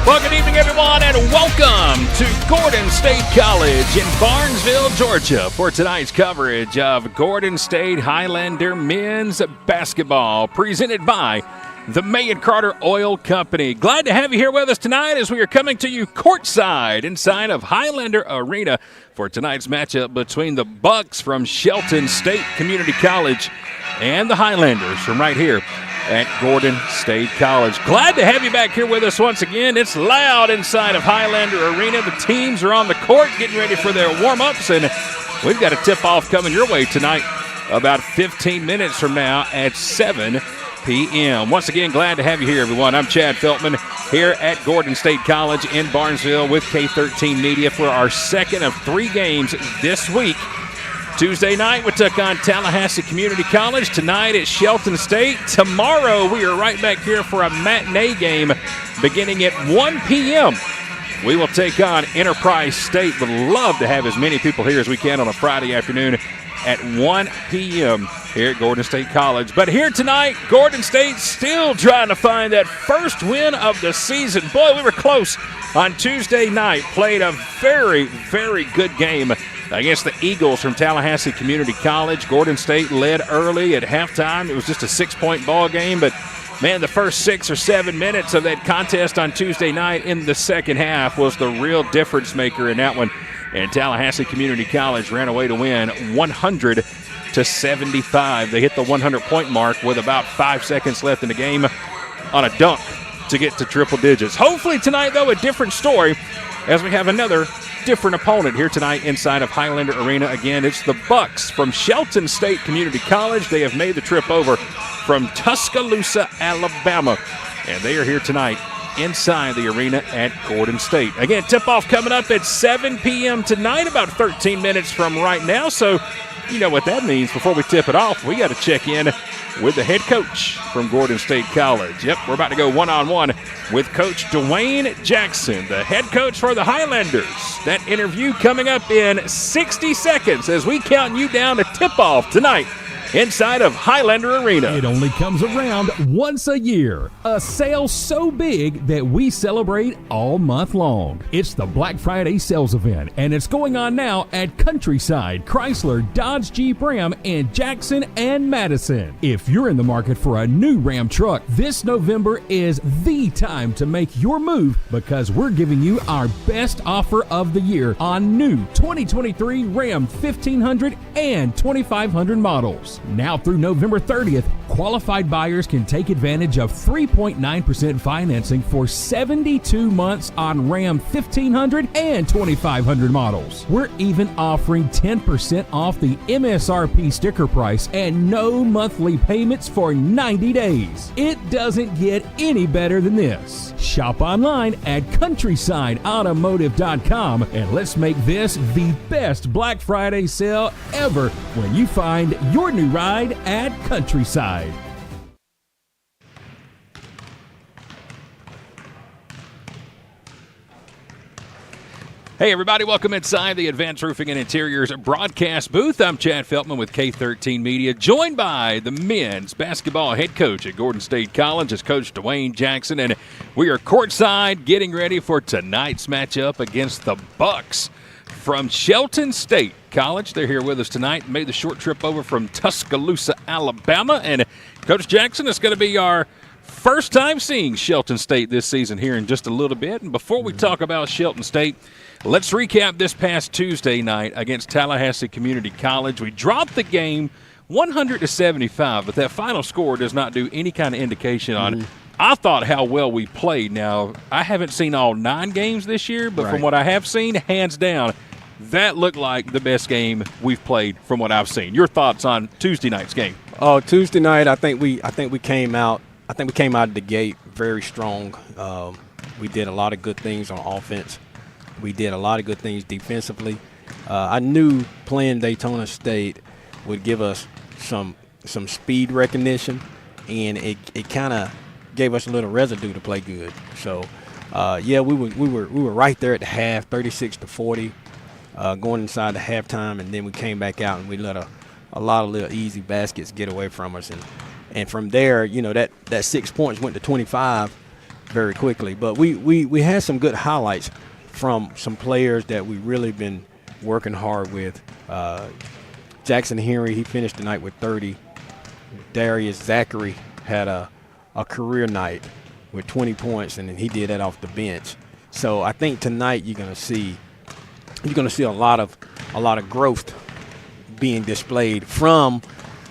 Well, good evening, everyone, and welcome to Gordon State College in Barnesville, Georgia, for tonight's coverage of Gordon State Highlander men's basketball, presented by the May and Carter Oil Company. Glad to have you here with us tonight as we are coming to you courtside inside of Highlander Arena for tonight's matchup between the Bucks from Shelton State Community College and the Highlanders from right here at Gordon State College. Glad to have you back here with us once again. It's loud inside of Highlander Arena. The teams are on the court getting ready for their warm-ups, and we've got a tip-off coming your way tonight about 15 minutes from now at 7 p.m. Once again, glad to have you here, everyone. I'm Chad Feltman here at Gordon State College in Barnesville with K13 Media for our second of 3 games this week. Tuesday night, we took on Tallahassee Community College. Tonight at Shelton State. Tomorrow, we are right back here for a matinee game beginning at 1 p.m. We will take on Enterprise State. Would love to have as many people here as we can on a Friday afternoon at 1 p.m. here at Gordon State College. But here tonight, Gordon State still trying to find that first win of the season. Boy, we were close on Tuesday night. Played a very, very good game against the Eagles from Tallahassee Community College. Gordon State led early at halftime. It was just a 6-point ball game, but man, the first 6 or 7 minutes of that contest on Tuesday night in the second half was the real difference maker in that one. And Tallahassee Community College ran away to win 100-75. They hit the 100-point mark with about 5 seconds left in the game on a dunk to get to triple digits. Hopefully tonight, though, a different story as we have another different opponent here tonight inside of Highlander Arena. Again, it's the Bucks from Shelton State Community College. They have made the trip over from Tuscaloosa, Alabama, and they are here tonight inside the arena at Gordon State. Again, tip-off coming up at 7 p.m. tonight, about 13 minutes from right now. So you know what that means. Before we tip it off, we got to check in with the head coach from Gordon State College. Yep, we're about to go one-on-one with Coach Dwayne Jackson, the head coach for the Highlanders. That interview coming up in 60 seconds as we count you down to tip-off tonight inside of Highlander Arena. It only comes around once a year. A sale so big that we celebrate all month long. It's the Black Friday sales event, and it's going on now at Countryside, Chrysler, Dodge, Jeep, Ram in Jackson and Madison. If you're in the market for a new Ram truck, this November is the time to make your move because we're giving you our best offer of the year on new 2023 Ram 1500 and 2500 models. Now through November 30th, qualified buyers can take advantage of 3.9% financing for 72 months on Ram 1500 and 2500 models. We're even offering 10% off the MSRP sticker price and no monthly payments for 90 days. It doesn't get any better than this. Shop online at countrysideautomotive.com and let's make this the best Black Friday sale ever when you find your new ride at Countryside. Hey everybody, welcome inside the Advanced Roofing and Interiors broadcast booth. I'm Chad Feltman with K13 Media, joined by the men's basketball head coach at Gordon State College. It's Coach Dwayne Jackson, and we are courtside getting ready for tonight's matchup against the Bucks from Shelton State College. They're here with us tonight. Made the short trip over from Tuscaloosa, Alabama. And Coach Jackson, it's going to be our first time seeing Shelton State this season here in just a little bit. And before we talk about Shelton State, let's recap this past Tuesday night against Tallahassee Community College. We dropped the game 100-75, but that final score does not do any kind of indication on I thought how well we played. Now, I haven't seen all 9 games this year, but from what I have seen, hands down, that looked like the best game we've played from what I've seen. Your thoughts on Tuesday night's game? Tuesday night, I think we came out of the gate very strong. We did a lot of good things on offense. We did a lot of good things defensively. I knew playing Daytona State would give us some speed recognition, and it kind of gave us a little residue to play good. So, we were right there at the half, 36-40, going inside the halftime, and then we came back out and we let a lot of little easy baskets get away from us, and from there, that 6 points went to 25, very quickly. But we had some good highlights from some players that we really been working hard with. Jackson Henry, he finished the night with 30. Darius Zachary had a career night with 20 points, and then he did that off the bench. So I think tonight you're gonna see a lot of growth being displayed from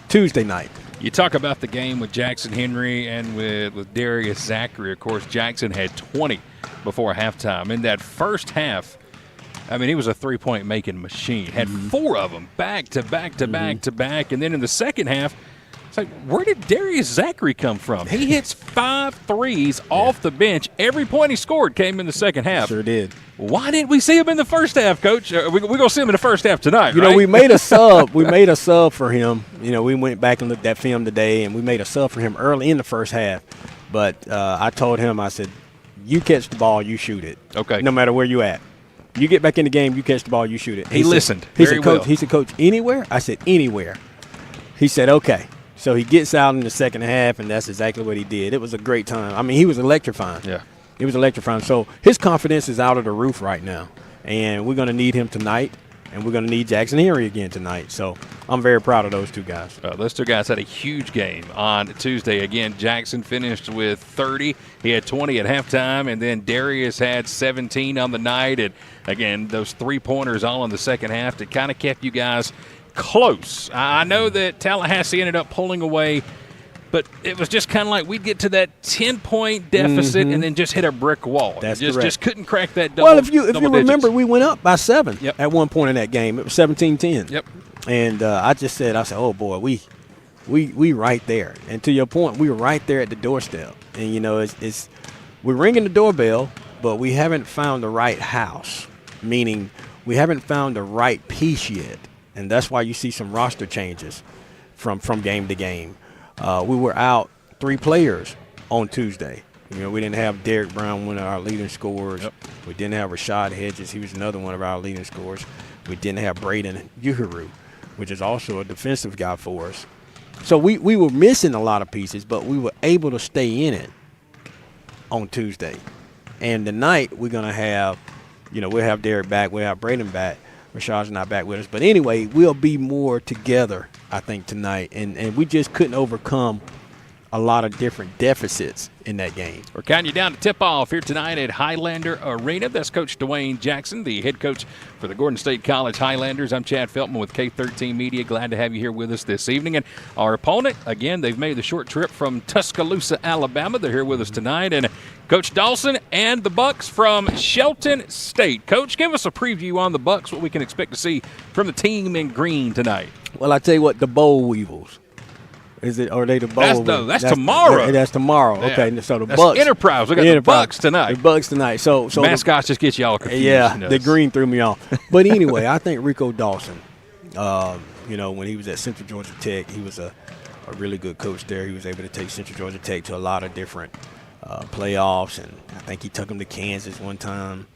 Tuesday night. You talk about the game with Jackson Henry and with Darius Zachary. Of course, Jackson had 20 before halftime. In that first half, I mean, he was a three-point making machine. Had 4 of them back to back to back to back. And then in the second half, it's like, where did Darius Zachary come from? He hits 5 threes off the bench. Every point he scored came in the second half. Sure did. Why didn't we see him in the first half, Coach? We're going to see him in the first half tonight, You know, we made a sub. We made a sub for him. You know, we went back and looked at film today, and we made a sub for him early in the first half. But I told him, I said, you catch the ball, you shoot it. Okay. No matter where you at. You get back in the game, you catch the ball, you shoot it. He listened. He very said, Coach, well. he said, Coach, anywhere? I said, anywhere. He said, okay. So he gets out in the second half, and that's exactly what he did. It was a great time. I mean, he was electrifying. Yeah. He was electrifying. So his confidence is out of the roof right now. And we're going to need him tonight, and we're going to need Jackson Henry again tonight. So I'm very proud of those two guys. Those two guys had a huge game on Tuesday. Again, Jackson finished with 30. He had 20 at halftime, and then Darius had 17 on the night. And, again, those three-pointers all in the second half that kind of kept you guys close. I know that Tallahassee ended up pulling away, but it was just kind of like we'd get to that 10-point deficit and then just hit a brick wall. That's just couldn't crack that double. Well, if you remember, digits. we went up by 7 Yep. at one point in that game. It was 17-10. Yep. And I said, oh, boy, we right there. And to your point, we were right there at the doorstep. And, you know, we're ringing the doorbell, but we haven't found the right house, meaning we haven't found the right piece yet. And that's why you see some roster changes from game to game. We were out 3 players on Tuesday. You know, we didn't have Derek Brown, one of our leading scorers. Yep. We didn't have Rashad Hedges. He was another one of our leading scorers. We didn't have Braden Uhuru, which is also a defensive guy for us. So we were missing a lot of pieces, but we were able to stay in it on Tuesday. And tonight we're going to have, you know, we'll have Derek back. We'll have Braden back. Rashad's not back with us. But anyway, we'll be more together, I think, tonight. And we just couldn't overcome a lot of different deficits in that game. We're counting you down to tip-off here tonight at Highlander Arena. That's Coach Dwayne Jackson, the head coach for the Gordon State College Highlanders. I'm Chad Feltman with K13 Media. Glad to have you here with us this evening. And our opponent, again, they've made the short trip from Tuscaloosa, Alabama. They're here with us tonight. And Coach Dawson and the Bucks from Shelton State. Coach, give us a preview on the Bucks, what we can expect to see from the team in green tonight. Well, I tell you what, the boll weevils. Are they the bowl? That's tomorrow. That's tomorrow. Yeah. Okay, so the That's Bucks. Enterprise. We got the Bucks tonight. The Bucks tonight. So mascots just get you all confused. Yeah, you know. the green threw me off. But anyway, I think Rico Dawson, you know, when he was at Central Georgia Tech, he was a really good coach there. He was able to take Central Georgia Tech to a lot of different playoffs, and I think he took them to Kansas one time.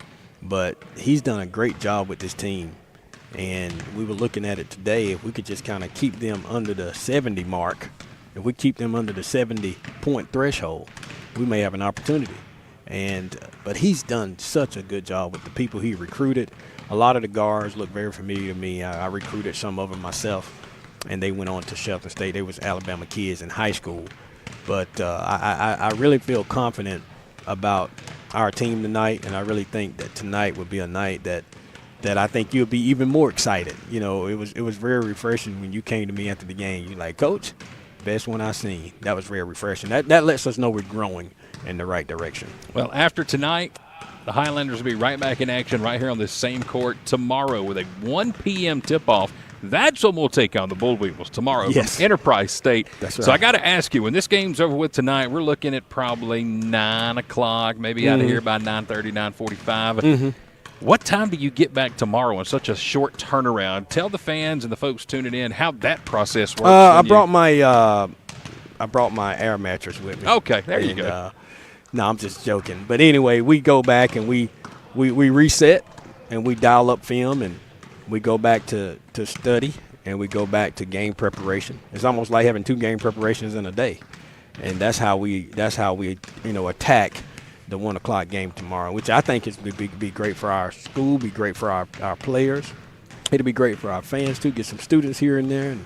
But he's done a great job with this team. And we were looking at it today. If we could just kind of keep them under the 70 mark, if we keep them under the 70-point threshold, we may have an opportunity. But he's done such a good job with the people he recruited. A lot of the guards look very familiar to me. I recruited some of them myself, and they went on to Shelton State. They was Alabama kids in high school. But I really feel confident about our team tonight, and I really think that tonight would be a night that I think you'll be even more excited. You know, it was very refreshing when you came to me after the game. You're like, Coach, best one I've seen. That was very refreshing. That lets us know we're growing in the right direction. Well, after tonight, the Highlanders will be right back in action right here on this same court tomorrow with a 1 p.m. tip-off. That's when we'll take on the Bull Weevils tomorrow from Enterprise State. That's right. So I got to ask you, when this game's over with tonight, we're looking at probably 9 o'clock, maybe out of here by 9:30, 9:45. What time do you get back tomorrow in such a short turnaround? Tell the fans and the folks tuning in how that process works. I brought my air mattress with me. Okay, there you go. No, I'm just joking. But anyway, we go back and we reset and we dial up film and we go back to study and we go back to game preparation. It's almost like having 2 game preparations in a day, and that's how we attack the 1 o'clock game tomorrow, which I think is be great for our school, be great for our players. It'll be great for our fans too. Get some students here and there,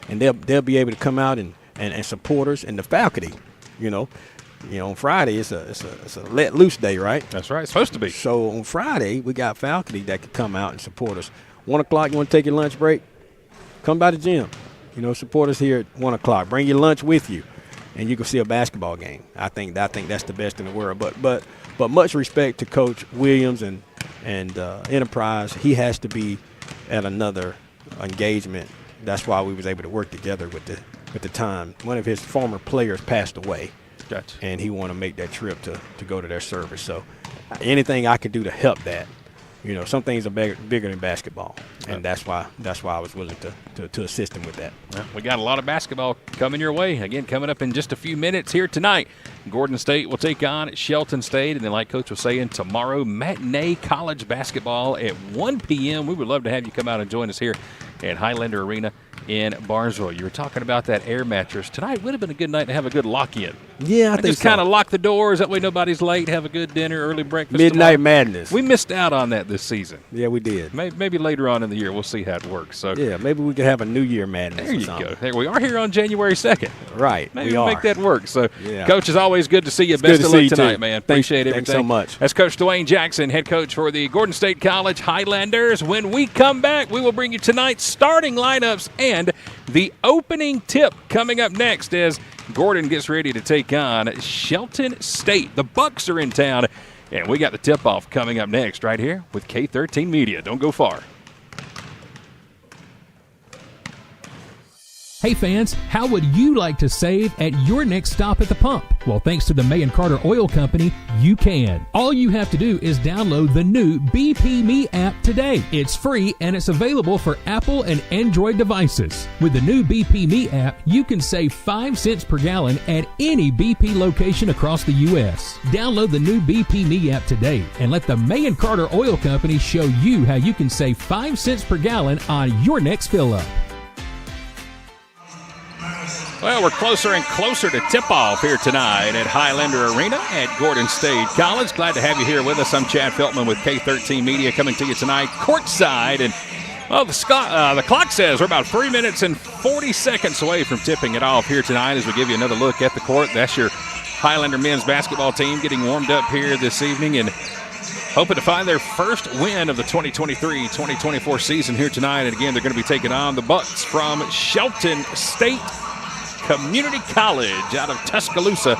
and they'll be able to come out and support us. And the faculty, on Friday it's a let loose day, right? That's right. It's supposed to be. So on Friday we got faculty that can come out and support us. 1 o'clock, you want to take your lunch break? Come by the gym. Support us here at 1 o'clock. Bring your lunch with you, and you can see a basketball game. I think that's the best in the world. But much respect to Coach Williams and Enterprise. He has to be at another engagement. That's why we was able to work together with the time. One of his former players passed away. Gotcha. And he want to make that trip to go to their service. So anything I could do to help that. Some things are bigger than basketball, and that's why I was willing to assist him with that. Well, we got a lot of basketball coming your way. Again, coming up in just a few minutes here tonight. Gordon State will take on Shelton State, and then like Coach was saying, tomorrow, matinee college basketball at 1 p.m. We would love to have you come out and join us here at Highlander Arena in Barnesville. You were talking about that air mattress. Tonight would have been a good night to have a good lock-in. Yeah, I think just kind of lock the doors. That way nobody's late. Have a good dinner, early breakfast. Midnight tomorrow. Madness. We missed out on that this season. Yeah, we did. Maybe later on in the year we'll see how it works. So yeah, maybe we could have a New Year Madness. There you go. There we are here on January 2nd. Right. Maybe we'll make that work. So, yeah. Coach, it's always good to see you. It's Best good of to luck see you tonight, too. man. Appreciate everything. Thanks so much. That's Coach Dwayne Jackson, head coach for the Gordon State College Highlanders. When we come back, we will bring you tonight's starting lineups and the opening tip coming up next as Gordon gets ready to take on Shelton State. The Bucks are in town, and we got the tip-off coming up next right here with K13 Media. Don't go far. Hey fans, how would you like to save at your next stop at the pump? Well, thanks to the May & Carter Oil Company, you can. All you have to do is download the new BP Me app today. It's free and it's available for Apple and Android devices. With the new BP Me app, you can save 5 cents per gallon at any BP location across the U.S. Download the new BP Me app today and let the May & Carter Oil Company show you how you can save 5 cents per gallon on your next fill-up. Well, we're closer and closer to tip-off here tonight at Highlander Arena at Gordon State College. Glad to have you here with us. I'm Chad Feltman with K13 Media coming to you tonight courtside. And, well, the clock says we're about 3 minutes and 40 seconds away from tipping it off here tonight as we give you another look at the court. That's your Highlander men's basketball team getting warmed up here this evening and hoping to find their first win of the 2023-2024 season here tonight. And, again, they're going to be taking on the Bucks from Shelton State Community College out of Tuscaloosa,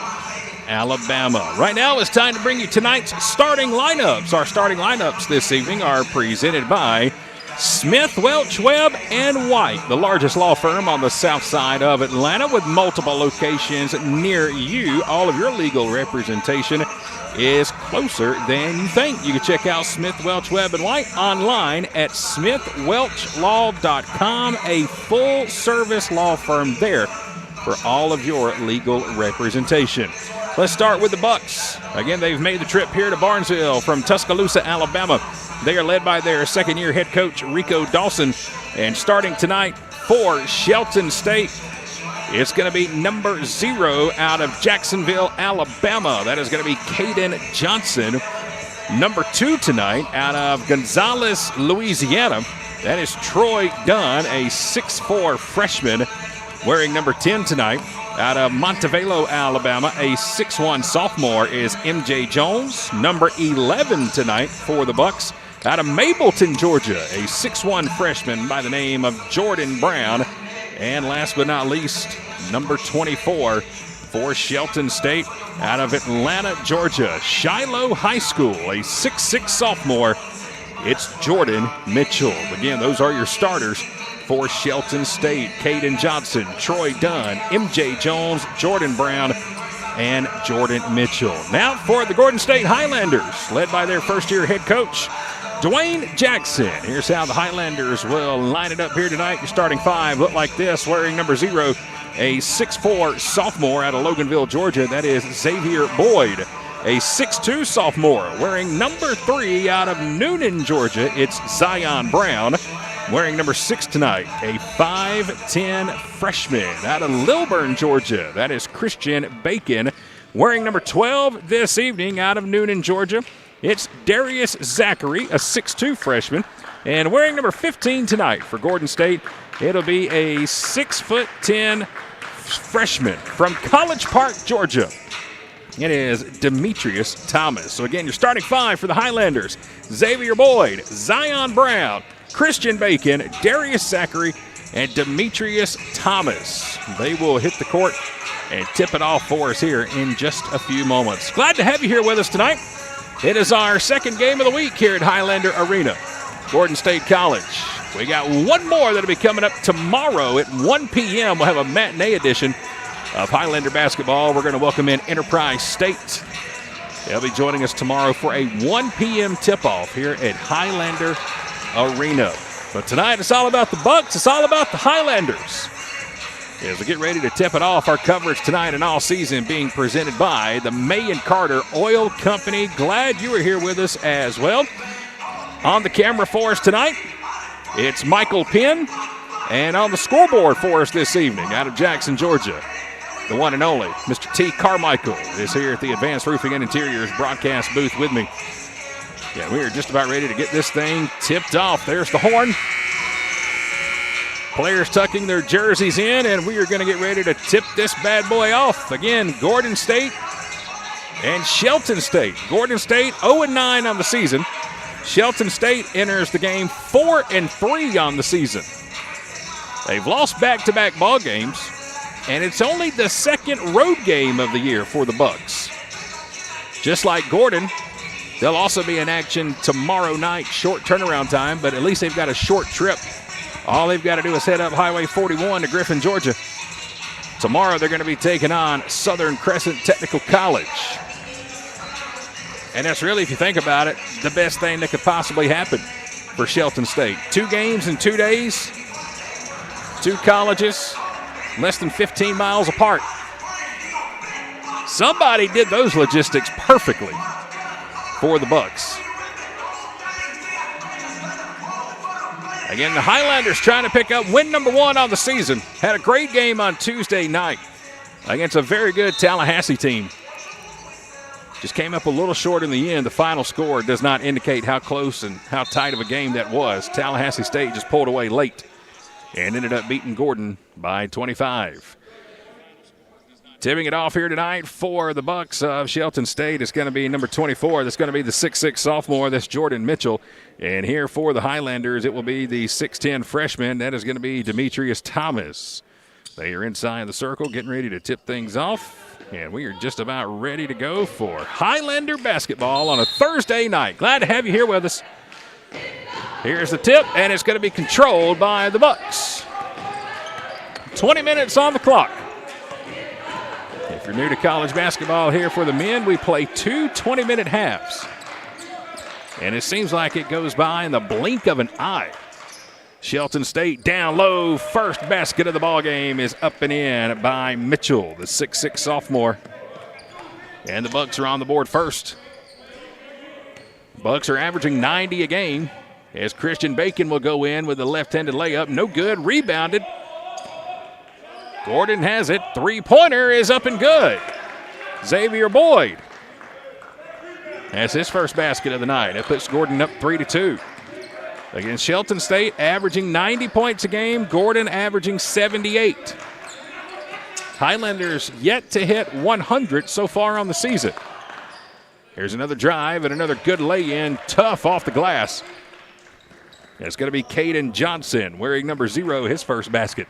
Alabama. Right now it's time to bring you tonight's starting lineups. Our starting lineups this evening are presented by Smith, Welch, Webb, and White, the largest law firm on the south side of Atlanta with multiple locations near you. All of your legal representation is closer than you think. You can check out Smith, Welch, Webb, and White online at smithwelchlaw.com, a full-service law firm there for all of your legal representation. Let's start with the Bucks. Again, they've made the trip here to Barnesville from Tuscaloosa, Alabama. They are led by their second-year head coach, Rico Dawson. And starting tonight for Shelton State, it's going to be number 0 out of Jacksonville, Alabama. That is going to be Caden Johnson. Number 2 tonight out of Gonzales, Louisiana. That is Troy Dunn, a 6'4 freshman. Wearing number 10 tonight out of Montevelo, Alabama, a 6'1 sophomore is MJ Jones. Number 11 tonight for the Bucks out of Mableton, Georgia, a 6'1 freshman by the name of Jordan Brown. And last but not least, number 24 for Shelton State out of Atlanta, Georgia, Shiloh High School, a 6'6 sophomore. It's Jordan Mitchell. Again, those are your starters for Shelton State. Caden Johnson, Troy Dunn, MJ Jones, Jordan Brown, and Jordan Mitchell. Now for the Gordon State Highlanders, led by their first-year head coach, Dwayne Jackson. Here's how the Highlanders will line it up here tonight. Your starting 5 look like this. Wearing number 0, a 6'4 sophomore out of Loganville, Georgia. That is Xavier Boyd. A 6'2 sophomore. Wearing number 3 out of Noonan, Georgia, it's Zion Brown. Wearing number 6 tonight, a 5'10 freshman out of Lilburn, Georgia. That is Christian Bacon. Wearing number 12 this evening out of Noonan, Georgia, it's Darius Zachary, a 6'2 freshman. And wearing number 15 tonight for Gordon State, it'll be a 6'10 freshman from College Park, Georgia. It is Demetrius Thomas. So again, your starting five for the Highlanders: Xavier Boyd, Zion Brown, Christian Bacon, Darius Zachary, and Demetrius Thomas. They will hit the court and tip it off for us here in just a few moments. Glad to have you here with us tonight. It is our second game of the week here at Highlander Arena, Gordon State College. We got one more that'll be coming up tomorrow at 1 p.m. We'll have a matinee edition of Highlander basketball. We're going to welcome in Enterprise State. They'll be joining us tomorrow for a 1 p.m. tip-off here at Highlander Arena. But tonight it's all about the Bucks. It's all about the Highlanders. As we get ready to tip it off, our coverage tonight and all season being presented by the May and Carter Oil Company. Glad you are here with us as well. On the camera for us tonight, it's Michael Penn. And on the scoreboard for us this evening out of Jackson, Georgia, the one and only Mr. T. Carmichael is here at the Advanced Roofing and Interiors broadcast booth with me. Yeah, we are just about ready to get this thing tipped off. There's the horn. Players tucking their jerseys in, and we are going to get ready to tip this bad boy off. Again, Gordon State and Shelton State. Gordon State 0-9 on the season. Shelton State enters the game 4-3 on the season. They've lost back-to-back ball games, and it's only the second road game of the year for the Bucks. Just like Gordon, they'll also be in action tomorrow night. Short turnaround time, but at least they've got a short trip. All they've got to do is head up Highway 41 to Griffin, Georgia. Tomorrow they're going to be taking on Southern Crescent Technical College. And that's really, if you think about it, the best thing that could possibly happen for Shelton State. 2 games in 2 days, 2 colleges, less than 15 miles apart. Somebody did those logistics perfectly for the Bucks. Again, the Highlanders trying to pick up win number 1 on the season. Had a great game on Tuesday night against a very good Tallahassee team. Just came up a little short in the end. The final score does not indicate how close and how tight of a game that was. Tallahassee State just pulled away late and ended up beating Gordon by 25. Tipping it off here tonight for the Bucks of Shelton State is going to be number 24. That's going to be the 6'6 sophomore. That's Jordan Mitchell. And here for the Highlanders, it will be the 6'10 freshman. That is going to be Demetrius Thomas. They are inside the circle, getting ready to tip things off. And we are just about ready to go for Highlander basketball on a Thursday night. Glad to have you here with us. Here's the tip, and it's going to be controlled by the Bucks. 20 minutes on the clock. If you're new to college basketball here for the men, we play 2 20-minute halves. And it seems like it goes by in the blink of an eye. Shelton State down low. First basket of the ball game is up and in by Mitchell, the 6'6 sophomore. And the Bucks are on the board first. Bucks are averaging 90 a game as Christian Bacon will go in with a left-handed layup. No good. Rebounded. Gordon has it. Three-pointer is up and good. Xavier Boyd has his first basket of the night. That puts Gordon up 3-2. Against Shelton State, averaging 90 points a game. Gordon averaging 78. Highlanders yet to hit 100 so far on the season. Here's another drive and another good lay-in. Tough off the glass. It's going to be Caden Johnson wearing number 0, his first basket.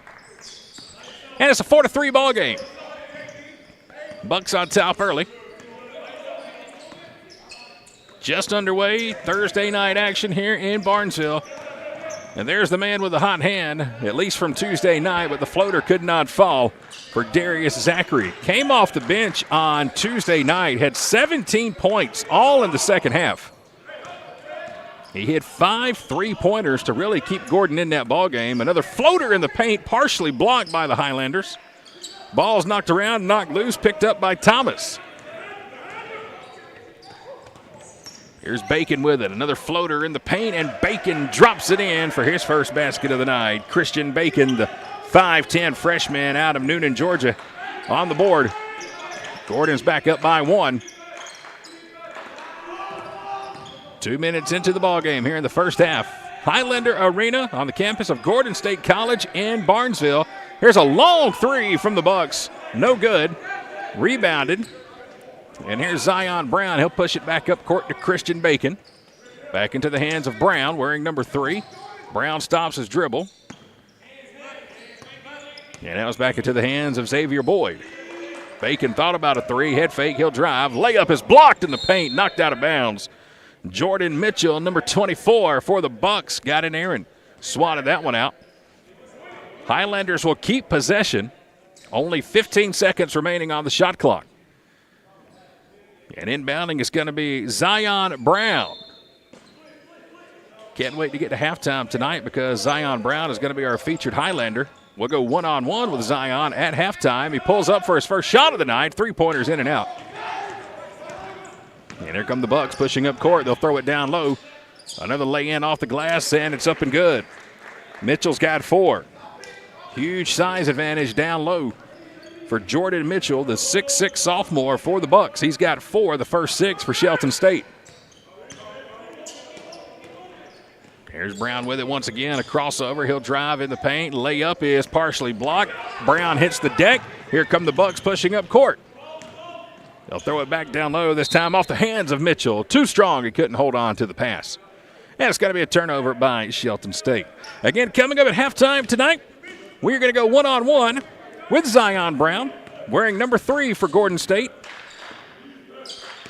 And it's a 4-3 ball game. Bucks on top early. Just underway, Thursday night action here in Barnesville. And there's the man with the hot hand, at least from Tuesday night, but the floater could not fall for Darius Zachary. Came off the bench on Tuesday night, had 17 points, all in the second half. He hit 5 3-pointers to really keep Gordon in that ball game. Another floater in the paint, partially blocked by the Highlanders. Ball's knocked around, knocked loose, picked up by Thomas. Here's Bacon with it. Another floater in the paint, and Bacon drops it in for his first basket of the night. Christian Bacon, the 5'10 freshman out of Noonan, Georgia, on the board. Gordon's back up by 1. 2 minutes into the ball game here in the first half. Highlander Arena on the campus of Gordon State College in Barnesville. Here's a long 3 from the Bucks. No good. Rebounded. And here's Zion Brown. He'll push it back up court to Christian Bacon. Back into the hands of Brown, wearing number 3. Brown stops his dribble. And now it's back into the hands of Xavier Boyd. Bacon thought about a 3. Head fake. He'll drive. Layup is blocked in the paint. Knocked out of bounds. Jordan Mitchell, number 24 for the Bucks, got in there and swatted that one out. Highlanders will keep possession. Only 15 seconds remaining on the shot clock. And inbounding is going to be Zion Brown. Can't wait to get to halftime tonight because Zion Brown is going to be our featured Highlander. We'll go one-on-one with Zion at halftime. He pulls up for his first shot of the night. 3-pointers in and out. And here come the Bucks pushing up court. They'll throw it down low. Another lay-in off the glass, and it's up and good. Mitchell's got 4. Huge size advantage down low for Jordan Mitchell, the 6'6 sophomore for the Bucks. He's got 4, the first 6 for Shelton State. Here's Brown with it once again. A crossover. He'll drive in the paint. Layup is partially blocked. Brown hits the deck. Here come the Bucks pushing up court. They'll throw it back down low, this time off the hands of Mitchell. Too strong, he couldn't hold on to the pass. And it's going to be a turnover by Shelton State. Again, coming up at halftime tonight, we're going to go one-on-one with Zion Brown, wearing number 3 for Gordon State.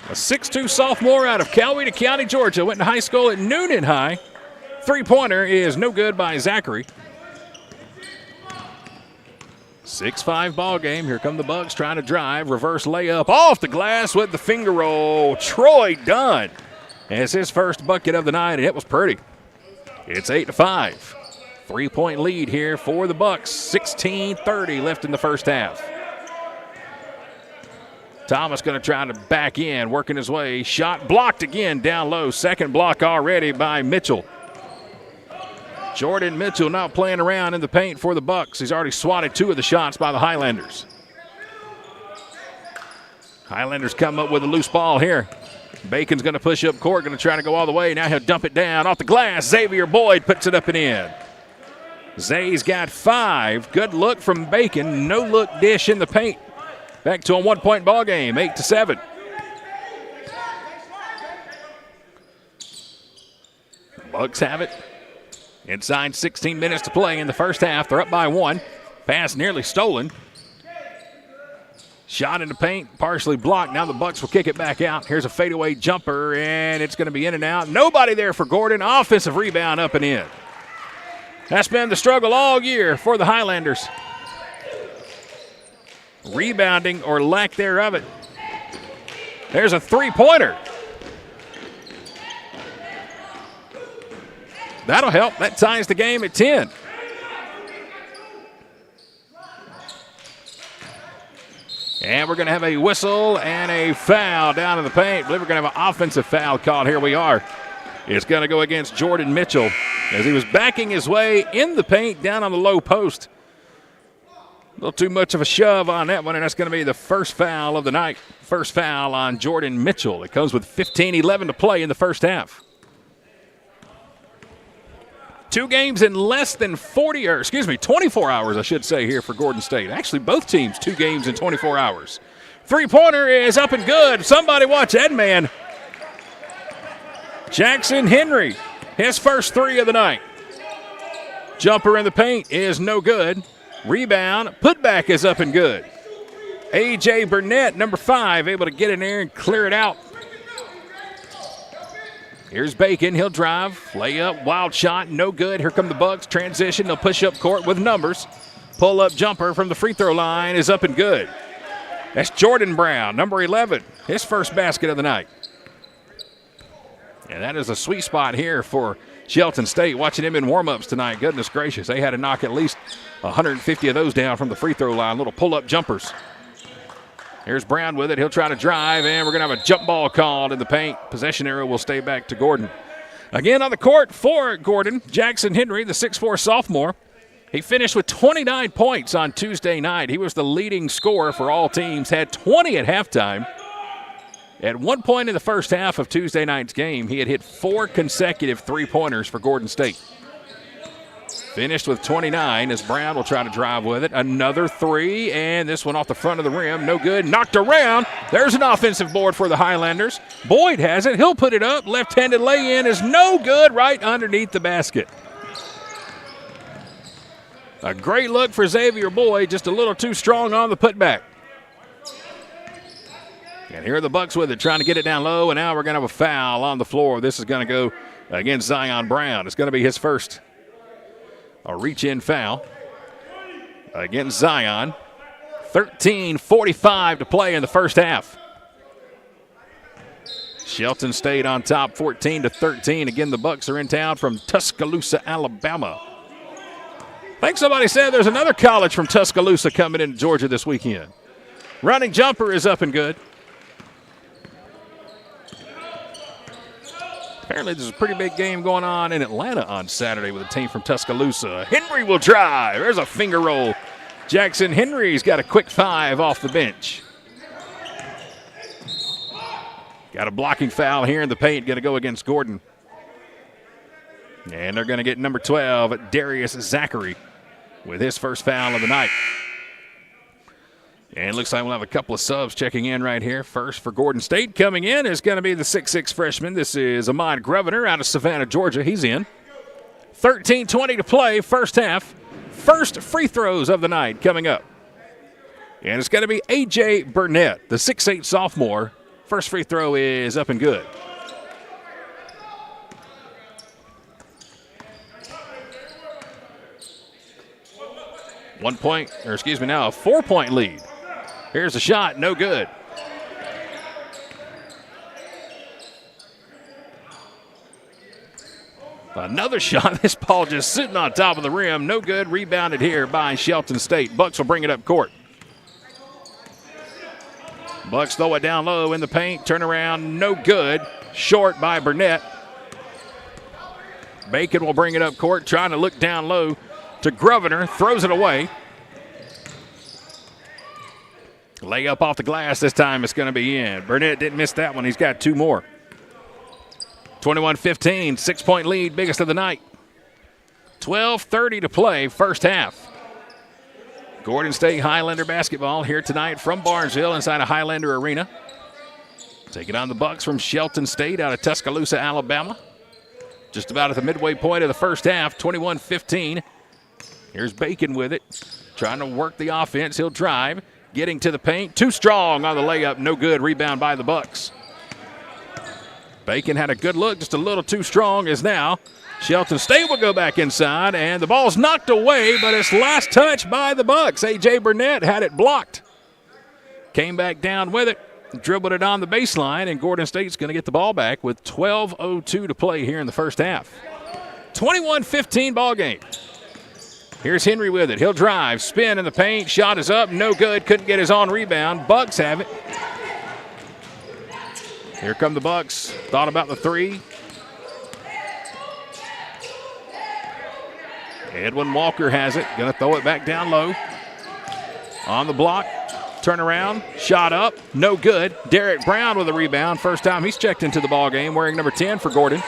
A 6'2 sophomore out of Coweta County, Georgia. Went to high school at Noonan High. 3-pointer is no good by Zachary. 6-5 ball game. Here come the Bucks trying to drive. Reverse layup off the glass with the finger roll. Troy Dunn has his first bucket of the night, and it was pretty. It's 8-5. 3-point lead here for the Bucks. 16:30 left in the first half. Thomas going to try to back in, working his way. Shot blocked again down low. Second block already by Mitchell. Jordan Mitchell not playing around in the paint for the Bucks. He's already swatted 2 of the shots by the Highlanders. Highlanders come up with a loose ball here. Bacon's going to push up court, going to try to go all the way. Now he'll dump it down off the glass. Xavier Boyd puts it up and in. Zay's got 5. Good look from Bacon. No look dish in the paint. Back to a 1-point ball game, 8-7. Bucks have it. Inside 16 minutes to play in the first half. They're up by 1. Pass nearly stolen. Shot in the paint, partially blocked. Now the Bucks will kick it back out. Here's a fadeaway jumper, and it's going to be in and out. Nobody there for Gordon. Offensive rebound up and in. That's been the struggle all year for the Highlanders. Rebounding or lack thereof. There's a 3-pointer. That'll help. That ties the game at 10. And we're going to have a whistle and a foul down in the paint. I believe we're going to have an offensive foul called. Here we are. It's going to go against Jordan Mitchell as he was backing his way in the paint down on the low post. A little too much of a shove on that one, and that's going to be the first foul of the night. First foul on Jordan Mitchell. It comes with 15:11 to play in the first half. 2 games in less than 24 hours, I should say, here for Gordon State. Actually, both teams, 2 games in 24 hours. 3-pointer is up and good. Somebody watch that man. Jackson Henry, his first 3 of the night. Jumper in the paint is no good. Rebound, putback is up and good. A.J. Burnett, number 5, able to get in there and clear it out. Here's Bacon. He'll drive. Layup. Wild shot. No good. Here come the Bucks. Transition. They'll push up court with numbers. Pull-up jumper from the free throw line is up and good. That's Jordan Brown, number 11. His first basket of the night. And that is a sweet spot here for Shelton State. Watching him in warm-ups tonight. Goodness gracious. They had to knock at least 150 of those down from the free throw line. Little pull-up jumpers. Here's Brown with it. He'll try to drive, and we're going to have a jump ball called in the paint. Possession area will stay back to Gordon. Again on the court for Gordon, Jackson Henry, the 6'4 sophomore. He finished with 29 points on Tuesday night. He was the leading scorer for all teams, had 20 at halftime. At one point in the first half of Tuesday night's game, he had hit 4 consecutive three-pointers for Gordon State. Finished with 29 as Brown will try to drive with it. Another three, and this one off the front of the rim. No good. Knocked around. There's an offensive board for the Highlanders. Boyd has it. He'll put it up. Left-handed lay-in is no good, right underneath the basket. A great look for Xavier Boyd, just a little too strong on the putback. And here are the Bucks with it, trying to get it down low, and now we're going to have a foul on the floor. This is going to go against Zion Brown. It's going to be his first. A reach-in foul against Zion. 13:45 to play in the first half. Shelton State on top, 14-13. Again, the Bucks are in town from Tuscaloosa, Alabama. I think somebody said there's another college from Tuscaloosa coming into Georgia this weekend. Running jumper is up and good. Apparently there's a pretty big game going on in Atlanta on Saturday with a team from Tuscaloosa. Henry will drive. There's a finger roll. Jackson Henry's got a quick 5 off the bench. Got a blocking foul here in the paint. Going to go against Gordon. And they're going to get number 12, Darius Zachary, with his first foul of the night. And it looks like we'll have a couple of subs checking in right here. First for Gordon State coming in is going to be the 6'6 freshman. This is Ahmad Greviner out of Savannah, Georgia. He's in. 13:20 to play, first half. First free throws of the night coming up. And it's going to be A.J. Burnett, the 6'8 sophomore. First free throw is up and good. A 4-point lead. Here's a shot, no good. Another shot. This ball just sitting on top of the rim. No good. Rebounded here by Shelton State. Bucks will bring it up court. Bucks throw it down low in the paint. Turn around, no good. Short by Burnett. Bacon will bring it up court, trying to look down low to Greviner. Throws it away. Layup off the glass this time. It's going to be in. Burnett didn't miss that one. He's got 2 more. 21-15, 6-point lead, biggest of the night. 12:30 to play, first half. Gordon State Highlander basketball here tonight from Barnesville inside of Highlander Arena. Taking on the Bucks from Shelton State out of Tuscaloosa, Alabama. Just about at the midway point of the first half, 21-15. Here's Bacon with it, trying to work the offense. He'll drive. Getting to the paint, too strong on the layup, no good. Rebound by the Bucks. Bacon had a good look, just a little too strong as now. Shelton State will go back inside, and the ball's knocked away, but it's last touch by the Bucks. A.J. Burnett had it blocked. Came back down with it, dribbled it on the baseline, and Gordon State's going to get the ball back with 12:02 to play here in the first half. 21-15 ball game. Here's Henry with it. He'll drive, spin in the paint. Shot is up, no good. Couldn't get his own rebound. Bucks have it. Here come the Bucks. Thought about the 3. Edwin Walker has it. Going to throw it back down low. On the block. Turn around. Shot up. No good. Derek Brown with a rebound. First time he's checked into the ball game, wearing number 10 for Gordon.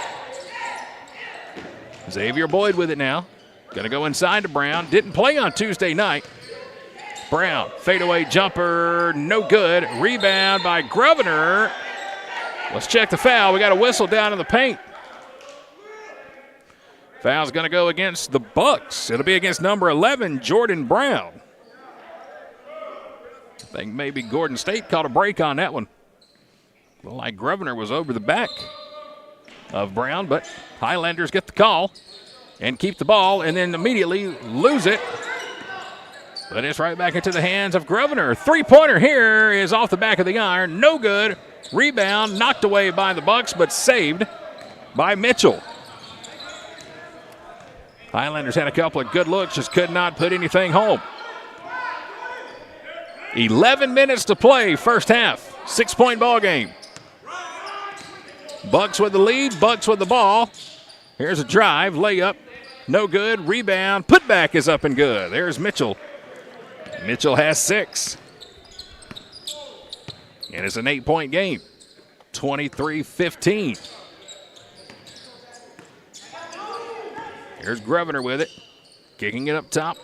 Xavier Boyd with it now. Going to go inside to Brown. Didn't play on Tuesday night. Brown, fadeaway jumper, no good. Rebound by Greviner. Let's check the foul. We got a whistle down in the paint. Foul's going to go against the Bucks. It'll be against number 11, Jordan Brown. I think maybe Gordon State caught a break on that one. Well, like Greviner was over the back of Brown, but Highlanders get the call and keep the ball and then immediately lose it. But it's right back into the hands of Greviner. Three-pointer here is off the back of the iron. No good. Rebound knocked away by the Bucks, but saved by Mitchell. Highlanders had a couple of good looks, just could not put anything home. 11 minutes to play, first half. 6-point ball game. Bucks with the lead, Bucks with the ball. Here's a drive, layup. No good. Rebound. Putback is up and good. There's Mitchell. Mitchell has 6. And it's an 8-point game. 23-15. Here's Greviner with it. Kicking it up top.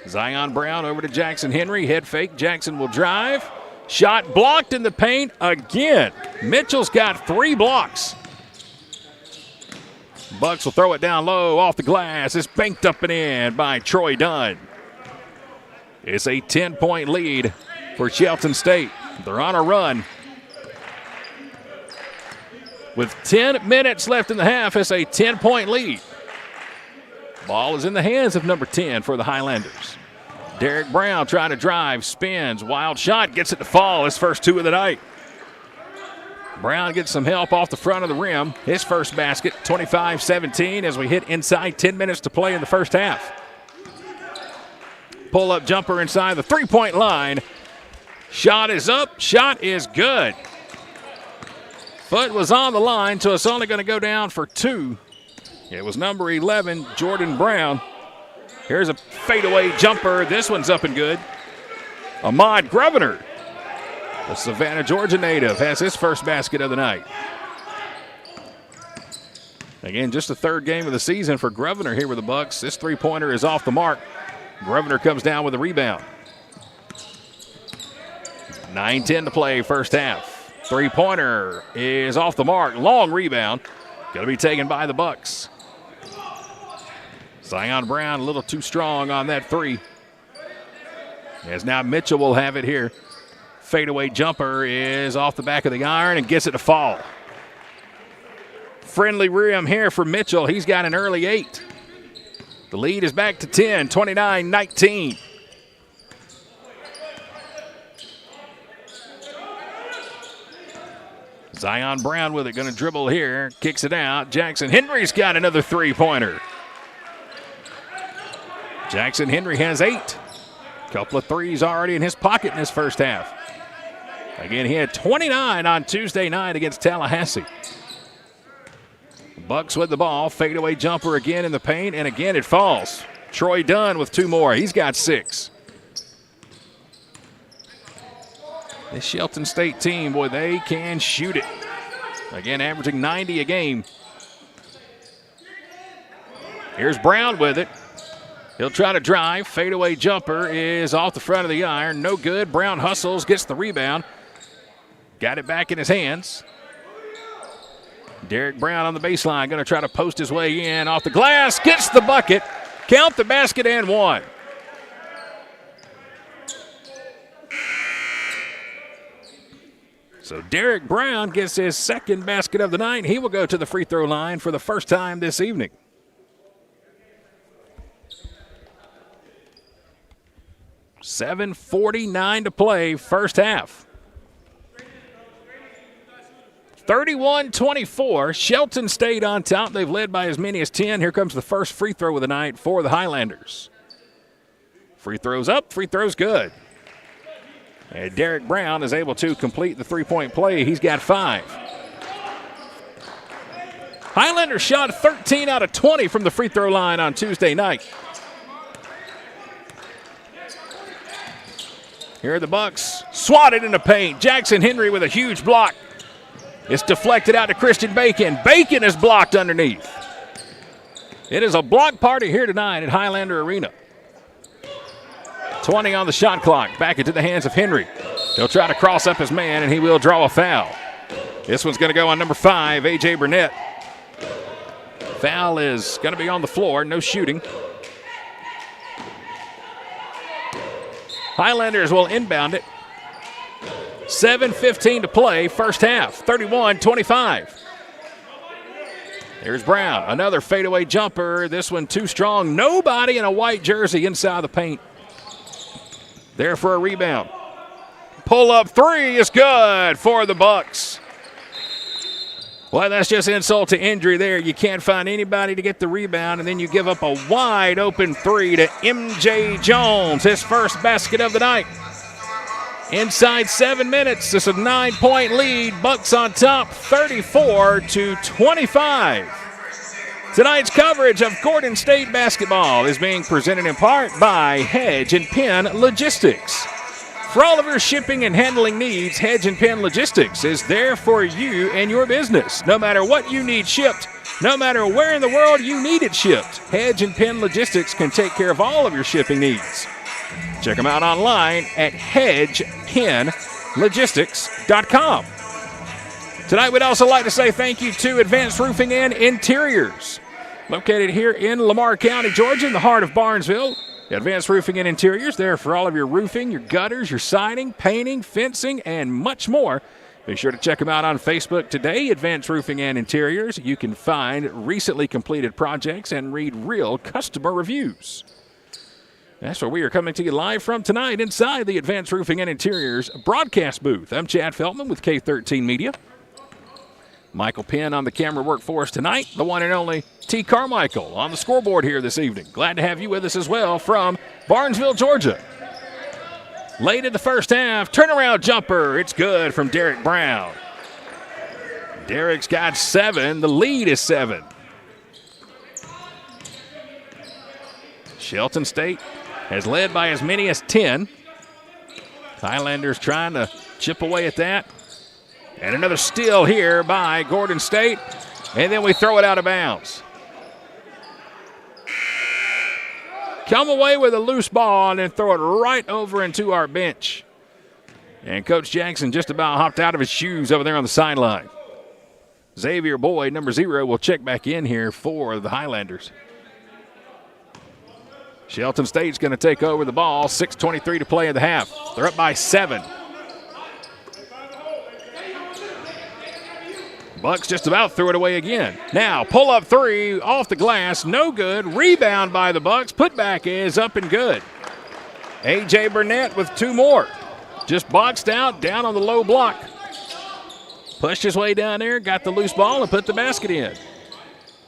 Zion Brown over to Jackson Henry. Head fake. Jackson will drive. Shot blocked in the paint again. Mitchell's got 3 blocks. Bucks will throw it down low off the glass. It's banked up and in by Troy Dunn. It's a 10-point lead for Shelton State. They're on a run. With 10 minutes left in the half, it's a 10-point lead. Ball is in the hands of number 10 for the Highlanders. Derek Brown trying to drive, spins, wild shot, gets it to fall. His first 2 of the night. Brown gets some help off the front of the rim. His first basket, 25-17 as we hit inside 10 minutes to play in the first half. Pull-up jumper inside the three-point line. Shot is up, shot is good. Foot was on the line, so it's only going to go down for 2. It was number 11, Jordan Brown. Here's a fadeaway jumper. This one's up and good. Ahmad Greviner, the Savannah, Georgia native, has his first basket of the night. Again, just the 3rd game of the season for Greviner here with the Bucks. This three-pointer is off the mark. Greviner comes down with a rebound. 9:10 to play, first half. Three-pointer is off the mark. Long rebound. Going to be taken by the Bucks. Zion Brown a little too strong on that 3. As now Mitchell will have it here. Fadeaway jumper is off the back of the iron and gets it to fall. Friendly rim here for Mitchell. He's got an early 8. The lead is back to 10, 29-19. Zion Brown with it, going to dribble here, kicks it out. Jackson Henry's got another three-pointer. Jackson Henry has 8. Couple of threes already in his pocket in his first half. Again, he had 29 on Tuesday night against Tallahassee. Bucks with the ball. Fadeaway jumper again in the paint, and again it falls. Troy Dunn with 2 more. He's got 6. This Shelton State team, boy, they can shoot it. Again, averaging 90 a game. Here's Brown with it. He'll try to drive. Fadeaway jumper is off the front of the iron. No good. Brown hustles, gets the rebound. Got it back in his hands. Derek Brown on the baseline, going to try to post his way in off the glass. Gets the bucket. Count the basket and 1. So Derek Brown gets his 2nd basket of the night. He will go to the free throw line for the first time this evening. $7:49 to play, first half. 31-24, Shelton State on top. They've led by as many as 10. Here comes the first free throw of the night for the Highlanders. Free throws up, free throws good. And Derek Brown is able to complete the three-point play. He's got 5. Highlanders shot 13 out of 20 from the free throw line on Tuesday night. Here are the Bucks. Swatted in the paint. Jackson Henry with a huge block. It's deflected out to Christian Bacon. Bacon is blocked underneath. It is a block party here tonight at Highlander Arena. 20 on the shot clock. Back into the hands of Henry. He'll try to cross up his man, and he will draw a foul. This one's going to go on number 5, A.J. Burnett. Foul is going to be on the floor. No shooting. Highlanders will inbound it. 7:15 to play, first half, 31-25. Here's Brown, another fadeaway jumper. This one too strong. Nobody in a white jersey inside the paint. There for a rebound. Pull-up 3 is good for the Bucks. Well, that's just insult to injury there. You can't find anybody to get the rebound, and then you give up a wide-open 3 to M.J. Jones, his first basket of the night. Inside 7 minutes, it's a 9-point lead. Bucks on top, 34-25. Tonight's coverage of Gordon State basketball is being presented in part by Hedge and Penn Logistics. For all of your shipping and handling needs, Hedge and Penn Logistics is there for you and your business. No matter what you need shipped, no matter where in the world you need it shipped, Hedge and Penn Logistics can take care of all of your shipping needs. Check them out online at hedgepennlogistics.com. Tonight, we'd also like to say thank you to Advanced Roofing and Interiors. Located here in Lamar County, Georgia, in the heart of Barnesville. Advanced Roofing and Interiors, there for all of your roofing, your gutters, your siding, painting, fencing, and much more. Be sure to check them out on Facebook today, Advanced Roofing and Interiors. You can find recently completed projects and read real customer reviews. That's where we are coming to you live from tonight inside the Advanced Roofing and Interiors broadcast booth. I'm Chad Feltman with K13 Media. Michael Penn on the camera work for us tonight. The one and only T. Carmichael on the scoreboard here this evening. Glad to have you with us as well from Barnesville, Georgia. Late in the first half, turnaround jumper. It's good from Derek Brown. Derek's got 7. The lead is 7. Shelton State has led by as many as 10. Highlanders trying to chip away at that. And another steal here by Gordon State. And then we throw it out of bounds. Come away with a loose ball and then throw it right over into our bench. And Coach Jackson just about hopped out of his shoes over there on the sideline. Xavier Boyd, number 0, will check back in here for the Highlanders. Shelton State's going to take over the ball. 6:23 to play in the half. They're up by 7. Bucks just about threw it away again. Now, pull-up 3 off the glass, no good. Rebound by the Bucks. Putback is up and good. A.J. Burnett with 2 more. Just boxed out, down on the low block. Pushed his way down there, got the loose ball, and put the basket in.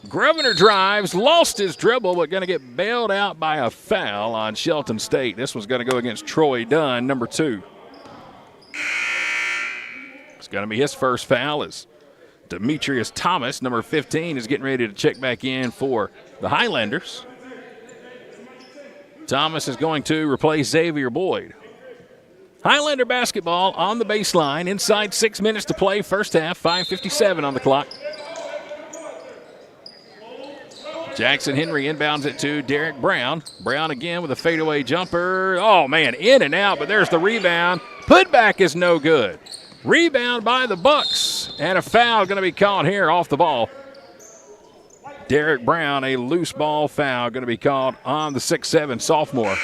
Grosvenor drives, lost his dribble, but going to get bailed out by a foul on Shelton State. This one's going to go against Troy Dunn, number 2. It's going to be his first foul as Demetrius Thomas, number 15, is getting ready to check back in for the Highlanders. Thomas is going to replace Xavier Boyd. Highlander basketball on the baseline. Inside 6 minutes to play. First half, 5:57 on the clock. Jackson Henry inbounds it to Derek Brown. Brown again with a fadeaway jumper. Oh, man, in and out, but there's the rebound. Putback is no good. Rebound by the Bucks, and a foul going to be called here off the ball. Derek Brown, a loose ball foul going to be called on the 6'7 sophomore.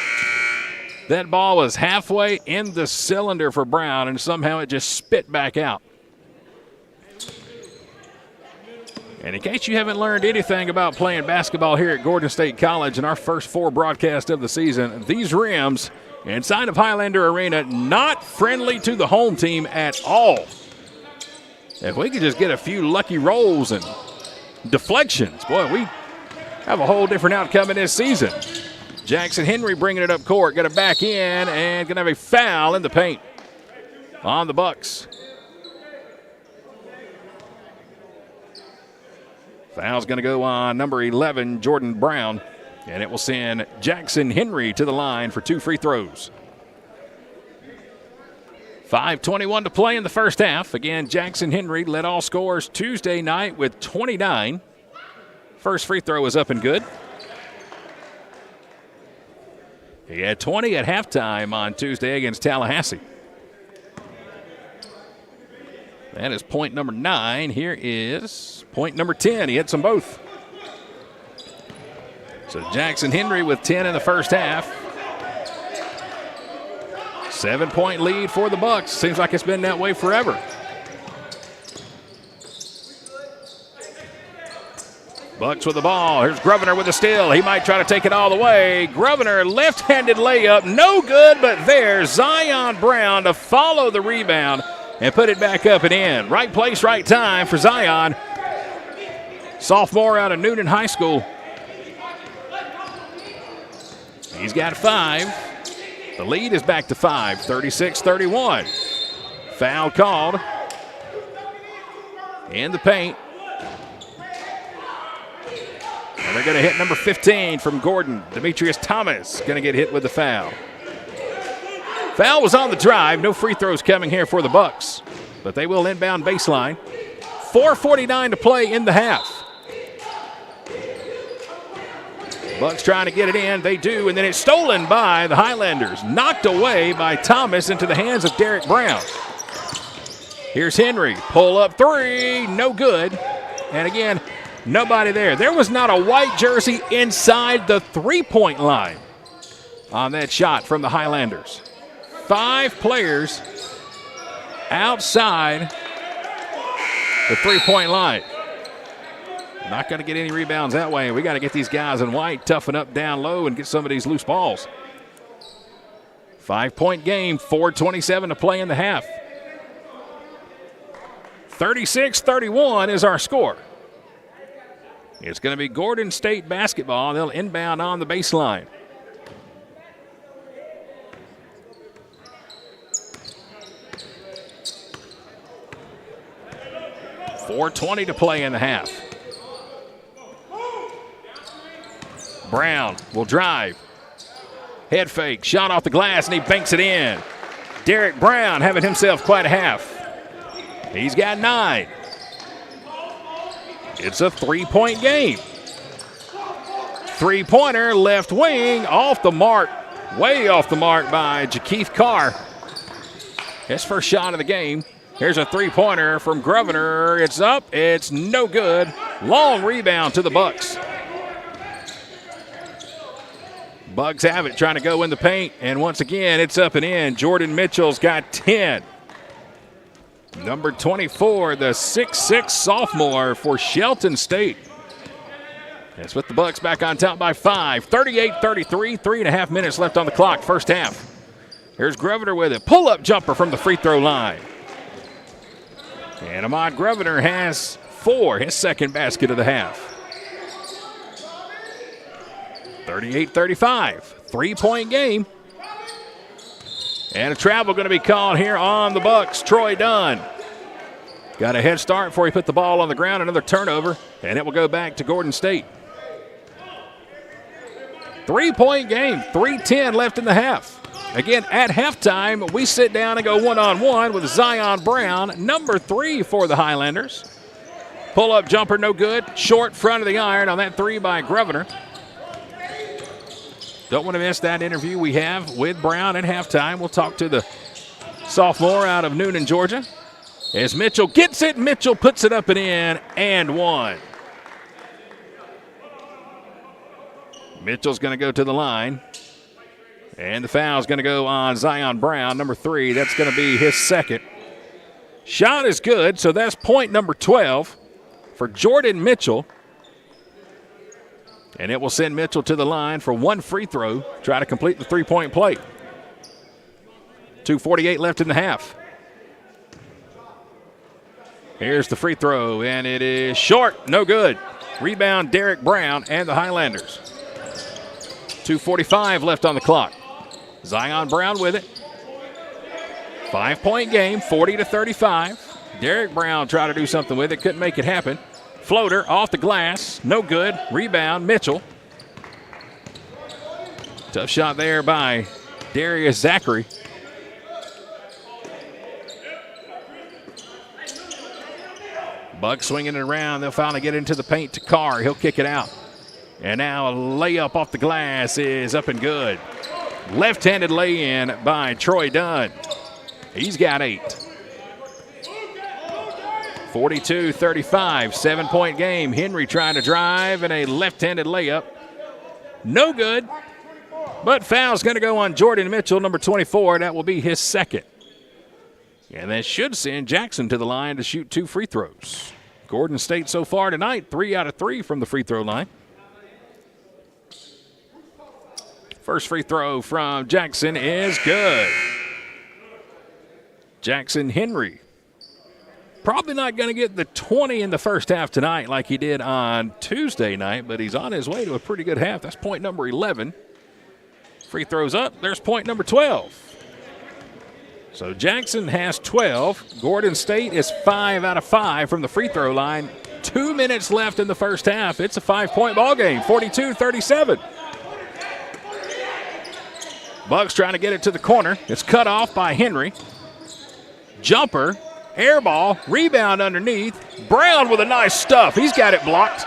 That ball was halfway in the cylinder for Brown, and somehow it just spit back out. And in case you haven't learned anything about playing basketball here at Gordon State College in our first 4 broadcasts of the season, these rims inside of Highlander Arena, not friendly to the home team at all. If we could just get a few lucky rolls and deflections, boy, we have a whole different outcome in this season. Jackson Henry bringing it up court, going to back in, and going to have a foul in the paint on the Bucks. Foul's going to go on number 11, Jordan Brown. And it will send Jackson Henry to the line for 2 free throws. 5:21 to play in the first half. Again, Jackson Henry led all scorers Tuesday night with 29. First free throw is up and good. He had 20 at halftime on Tuesday against Tallahassee. That is point number 9. Here is point number 10. He hits them both. So Jackson Henry with 10 in the first half. 7-point lead for the Bucks. Seems like it's been that way forever. Bucks with the ball. Here's Grosvenor with the steal. He might try to take it all the way. Grosvenor, left-handed layup. No good, but there's Zion Brown to follow the rebound and put it back up and in. Right place, right time for Zion. Sophomore out of Newton High School. He's got 5. The lead is back to 5, 36-31. Foul called in the paint. And they're going to hit number 15 from Gordon. Demetrius Thomas going to get hit with the foul. Foul was on the drive. No free throws coming here for the Bucks, but they will inbound baseline. 4:49 to play in the half. Bucks trying to get it in. They do, and then it's stolen by the Highlanders. Knocked away by Thomas into the hands of Derek Brown. Here's Henry. Pull up three. No good. And again, nobody there. There was not a white jersey inside the three-point line on that shot from the Highlanders. 5 players outside the three-point line. Not going to get any rebounds that way. We got to get these guys in white, toughen up down low, and get some of these loose balls. 5-point game, 4:27 to play in the half. 36-31 is our score. It's going to be Gordon State basketball. They'll inbound on the baseline. .420 to play in the half. Brown will drive. Head fake, shot off the glass, and he banks it in. Derek Brown having himself quite a half. He's got 9. It's a 3-point game. 3-pointer, left wing, off the mark. Way off the mark by Jakeith Carr. His first shot of the game. Here's a 3-pointer from Grosvenor. It's up. It's no good. Long rebound to the Bucks. Bucks have it, trying to go in the paint. And once again, it's up and in. Jordan Mitchell's got 10. Number 24, the 6'6 sophomore for Shelton State. That's with the Bucks back on top by 5. 38-33, 3.5 minutes left on the clock, first half. Here's Grosvenor with it. Pull-up jumper from the free throw line. And Ahmad Grosvenor has 4, his second basket of the half. 38-35, 3-point game. And a travel going to be called here on the Bucks. Troy Dunn got a head start before he put the ball on the ground. Another turnover, and it will go back to Gordon State. 3-point game, 3:10 left in the half. Again, at halftime, we sit down and go one-on-one with Zion Brown, number 3 for the Highlanders. Pull-up jumper, no good. Short front of the iron on that 3 by Grosvenor. Don't want to miss that interview we have with Brown at halftime. We'll talk to the sophomore out of Newnan, Georgia. As Mitchell gets it, Mitchell puts it up and in, and 1. Mitchell's going to go to the line. And the foul's going to go on Zion Brown, number 3. That's going to be his second. Shot is good, so that's point number 12 for Jordan Mitchell. And it will send Mitchell to the line for 1 free throw, try to complete the 3-point play. 2:48 left in the half. Here's the free throw, and it is short, no good. Rebound Derek Brown and the Highlanders. 2:45 left on the clock. Zion Brown with it. 5-point game, 40-35. Derek Brown tried to do something with it, couldn't make it happen. Floater off the glass, no good. Rebound, Mitchell. Tough shot there by Darius Zachary. Bucks swinging it around. They'll finally get into the paint to Carr. He'll kick it out. And now a layup off the glass is up and good. Left-handed lay-in by Troy Dunn. He's got 8. 42-35, 7-point game. Henry trying to drive and a left-handed layup. No good, but foul's going to go on Jordan Mitchell, number 24. That will be his second. And that should send Jackson to the line to shoot 2 free throws. Gordon State so far tonight, 3 out of 3 from the free throw line. First free throw from Jackson is good. Jackson Henry. Probably not going to get the 20 in the first half tonight like he did on Tuesday night, but he's on his way to a pretty good half. That's point number 11. Free throws up. There's point number 12. So Jackson has 12. Gordon State is 5 out of 5 from the free throw line 2 minutes left in the first half. It's a 5-point ball game, 42-37. Bucks trying to get it to the corner. It's cut off by Henry. Jumper, air ball, rebound underneath. Brown with a nice stuff. He's got it blocked.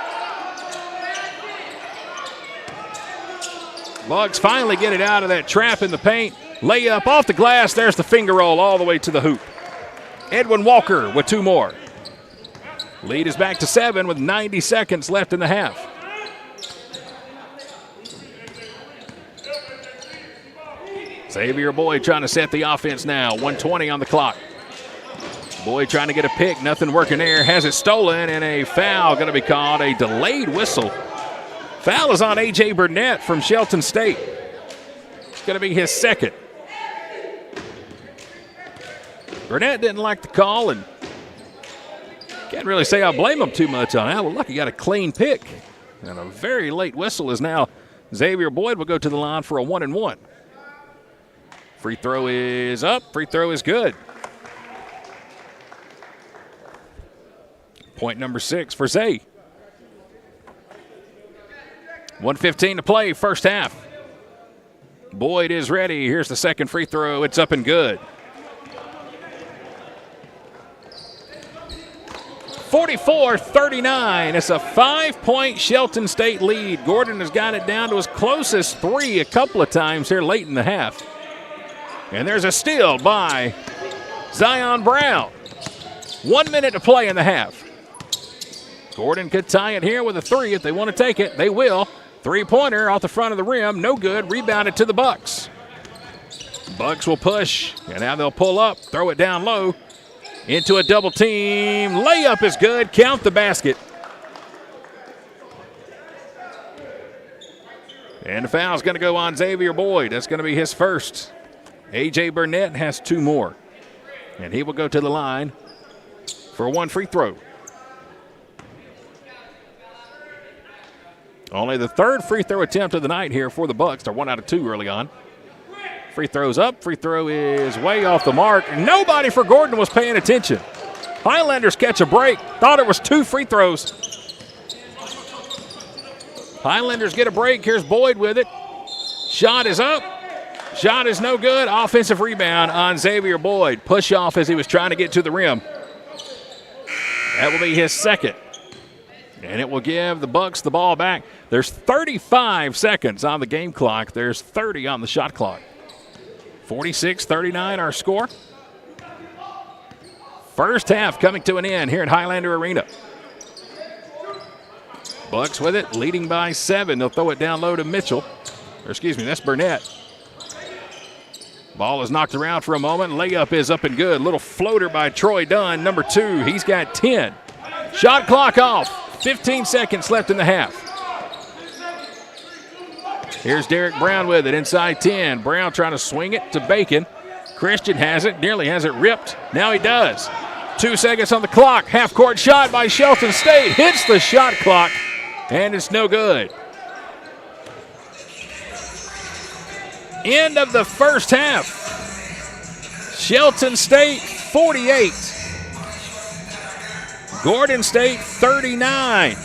Bucks finally get it out of that trap in the paint. Layup off the glass. There's the finger roll all the way to the hoop. Edwin Walker with 2 more. Lead is back to 7 with 90 seconds left in the half. Xavier Boyd trying to set the offense now. 1:20 on the clock. Boyd trying to get a pick. Nothing working there. Has it stolen, and a foul going to be called. A delayed whistle. Foul is on A.J. Burnett from Shelton State. It's going to be his second. Burnett didn't like the call, and can't really say I blame him too much on that. Well, look, he got a clean pick. And a very late whistle is now Xavier Boyd will go to the line for a 1-and-1. Free throw is up. Free throw is good. Point number 6 for Zay. 1:15 to play, first half. Boyd is ready. Here's the second free throw. It's up and good. 44-39. It's a 5-point Shelton State lead. Gordon has got it down to as close as 3 a couple of times here late in the half. And there's a steal by Zion Brown. 1 minute to play in the half. Gordon could tie it here with a 3 if they want to take it. They will. 3-pointer off the front of the rim. No good. Rebounded to the Bucks. Bucks will push. And now they'll pull up. Throw it down low. Into a double team. Layup is good. Count the basket. And the foul's going to go on Xavier Boyd. That's going to be his first. A.J. Burnett has 2 more. And he will go to the line for 1 free throw. Only the 3rd free throw attempt of the night here for the Bucks. They're 1 out of 2 early on. Free throw's up. Free throw is way off the mark. Nobody for Gordon was paying attention. Highlanders catch a break. Thought it was 2 free throws. Highlanders get a break. Here's Boyd with it. Shot is up. Shot is no good. Offensive rebound on Xavier Boyd. Push off as he was trying to get to the rim. That will be his second. And it will give the Bucks the ball back. There's 35 seconds on the game clock. There's 30 on the shot clock. 46-39 our score. First half coming to an end here at Highlander Arena. Bucks with it, leading by 7. They'll throw it down low to Mitchell. Or excuse me, that's Burnett. Ball is knocked around for a moment. Layup is up and good. Little floater by Troy Dunn, number 2. He's got 10. Shot clock off. 15 seconds left in the half. Here's Derek Brown with it inside 10. Brown trying to swing it to Bacon. Christian has it, nearly has it ripped. Now he does. 2 seconds on the clock. Half-court shot by Shelton State. Hits the shot clock, and it's no good. End of the first half. Shelton State 48. Gordon State 39.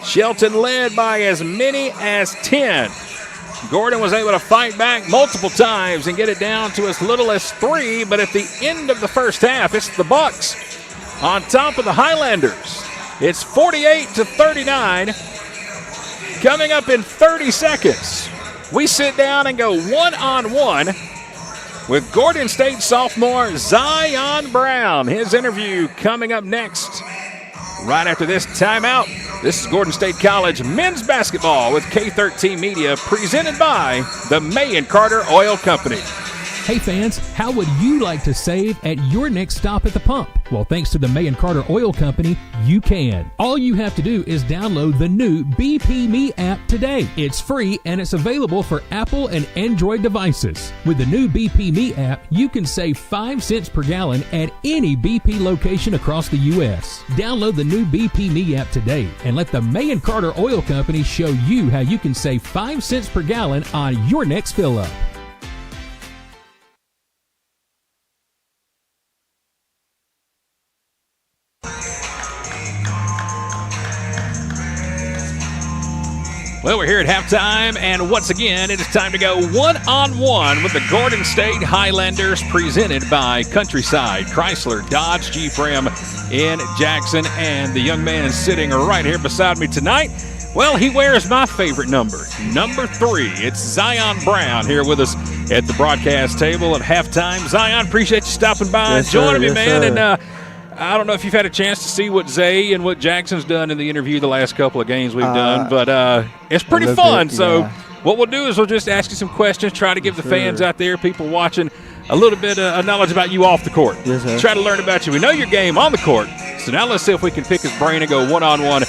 Shelton led by as many as 10. Gordon was able to fight back multiple times and get it down to as little as 3, but at the end of the first half, it's the Bucks on top of the Highlanders. It's 48-39. Coming up in 30 seconds, we sit down and go one-on-one with Gordon State sophomore Zion Brown. His interview coming up next right after this timeout. This is Gordon State College men's basketball with K13 Media, presented by the May and Carter Oil Company. Hey fans, how would you like to save at your next stop at the pump? Well, thanks to the May and Carter Oil Company, you can. All you have to do is download the new BP Me app today. It's free and it's available for Apple and Android devices. With the new BP Me app, you can save 5 cents per gallon at any BP location across the U.S. Download the new BP Me app today and let the May and Carter Oil Company show you how you can save 5 cents per gallon on your next fill-up. Well, we're here at halftime, and once again, it is time to go one-on-one with the Gordon State Highlanders, presented by Countryside Chrysler Dodge Jeep Ram in Jackson. And the young man sitting right here beside me tonight, well, he wears my favorite number 3. It's Zion Brown here with us at the broadcast table at halftime. Zion, appreciate you stopping by and joining me, man. Sir. And I don't know if you've had a chance to see what Zay and what Jackson's done in the interview the last couple of games we've done, but it's pretty fun. So what we'll do is we'll just ask you some questions, try to give the fans out there, people watching, a little bit of knowledge about you off the court. Yes, sir. Try to learn about you. We know your game on the court, so now let's see if we can pick his brain and go one-on-one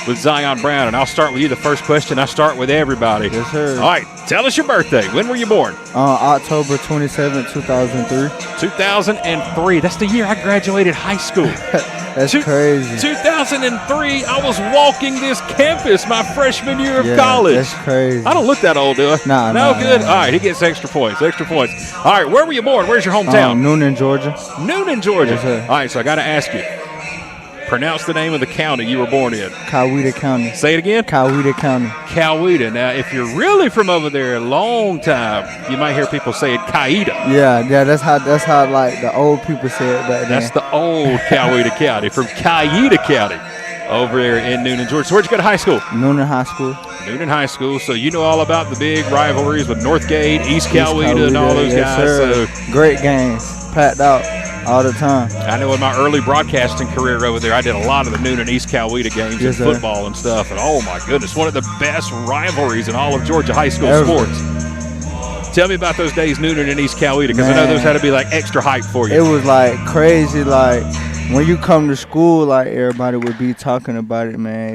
with Zion Brown. And I'll start with you. The first question I start with everybody. Yes, sir. All right, tell us your birthday. When were you born? October 27, 2003. 2003. That's the year I graduated high school. That's crazy. 2003, I was walking this campus my freshman year of college. That's crazy. I don't look that old, do I? Nah, no, good. Nah. All right, he gets extra points. All right, where were you born? Where's your hometown? Noonan, Georgia. Noonan, Georgia. Yes, sir. All right, so I got to ask you. Pronounce the name of the county you were born in. Coweta County. Say it again. Coweta County. Coweta. Now, if you're really from over there a long time, you might hear people say it Caida. Yeah, that's how like the old people say it back then. That's the old Coweta County, from Caida County over there in Noonan, Georgia. So where'd you go to high school? Noonan High School. Noonan High School. So you know all about the big rivalries with Northgate, East Coweta, and all those guys. Sir. So great games, packed out all the time. I know in my early broadcasting career over there, I did a lot of the Noonan East Coweta games Yes, in sir. football and stuff. And oh my goodness, one of the best rivalries in all of Georgia high school Ever. sports. Tell me about those days, Noonan and East Coweta, because I know those had to be like extra hype for you. It was like crazy. Like when you come to school, like everybody would be talking about it, man.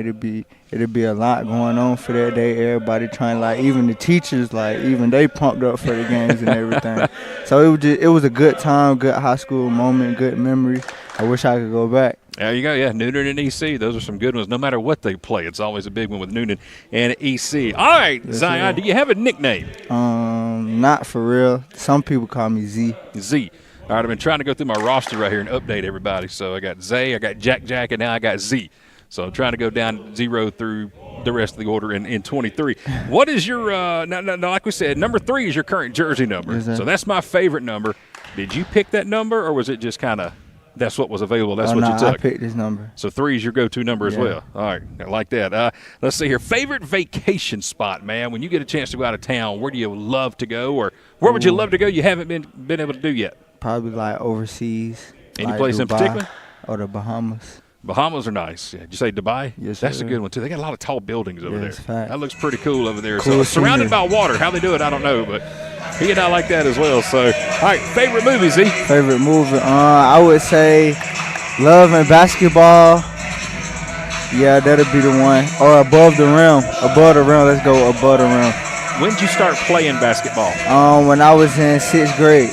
It'd be a lot going on for that day. Everybody trying, like even the teachers, like even they pumped up for the games and everything. So it was a good time, good high school moment, good memory. I wish I could go back. There you go, yeah, Noonan and EC. Those are some good ones. No matter what they play, it's always a big one with Noonan and EC. All right, Yes, Zion, sir. do you have a nickname? Not for real. Some people call me Z. Z. All right, I've been trying to go through my roster right here and update everybody. So I got Zay, I got Jack, and now I got Z. So I'm trying to go down 0 through the rest of the order in 23. What is your now, like we said, number 3 is your current jersey number. Yes, sir. So that's my favorite number. Did you pick that number, or was it just kind of that's what was available, that's what you I took? picked this number. So 3 is your go-to number as Yeah. well. All right, I like that. Let's see here. Favorite vacation spot, man. When you get a chance to go out of town, where do you love to go, or where would you love to go you haven't been able to do yet? Probably like overseas. Any like place in Dubai particular? Or the Bahamas. Bahamas are nice. Yeah. Did you say Dubai? Yes, That's sir. a good one, too. They got a lot of tall buildings over Yes, there. fact. That looks pretty cool over there. Cool So surrounded scenery. by water. How they do it, I don't know, but he and I like that as well. So, all right, favorite movie, Z? Favorite movie? I would say Love and Basketball. Yeah, that'll be the one. Or Above the Rim. Above the Rim. Let's go Above the Rim. When did you start playing basketball? When I was in 6th grade.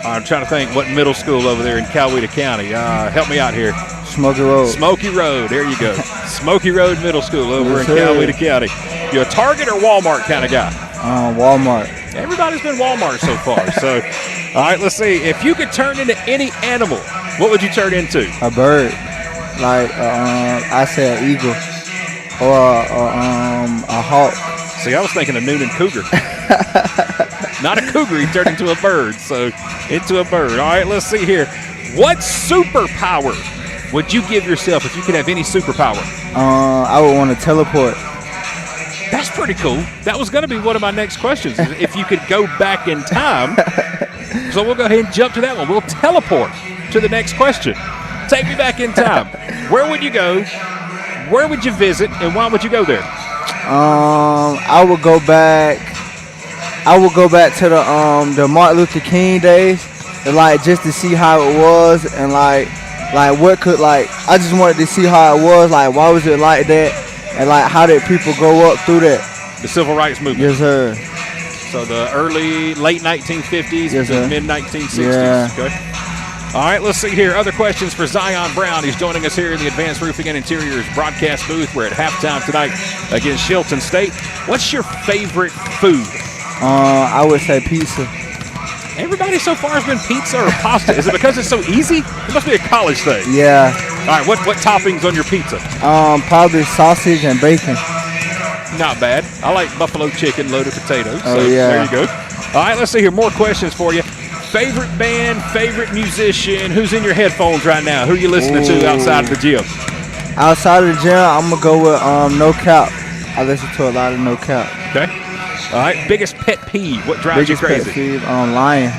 I'm trying to think what middle school over there in Coweta County. Help me out here. Smoky Road. Smoky Road. There you go. Smoky Road Middle School over Yes, in sir. Coweta County. You a Target or Walmart kind of guy? Walmart. Everybody's been Walmart so far. So, all right, let's see. If you could turn into any animal, what would you turn into? A bird. Like, I say an eagle. Or a hawk. See, I was thinking a Noonan cougar. Not a cougar, he turned into a bird. So, into a bird. All right, let's see here. What superpower would you give yourself if you could have any superpower? I would want to teleport. That's pretty cool. That was going to be one of my next questions, is if you could go back in time. So we'll go ahead and jump to that one. We'll teleport to the next question. Take me back in time. Where would you go? Where would you visit? And why would you go there? I would go back to the Martin Luther King days, and like just to see how it was, and like what could I just wanted to see how it was, like why was it like that, and like how did people go up through that. The Civil Rights Movement. Yes, sir. So the late 1950s Yes, to sir. mid 1960s. Yeah. Okay. All right, let's see here. Other questions for Zion Brown. He's joining us here in the Advanced Roofing and Interiors broadcast booth. We're at halftime tonight against Shelton State. What's your favorite food? I would say pizza. Everybody so far has been pizza or pasta. Is it because it's so easy? It must be a college thing. Yeah. All right, what toppings on your pizza? Probably sausage and bacon. Not bad. I like buffalo chicken, loaded potatoes. Oh, so yeah. There you go. All right, let's see here. More questions for you. Favorite band, favorite musician, who's in your headphones right now? Who are you listening to outside of the gym? Outside of the gym, I'm going to go with No Cap. I listen to a lot of No Cap. Okay. All right, biggest pet peeve. What drives you crazy? Biggest pet peeve, lying.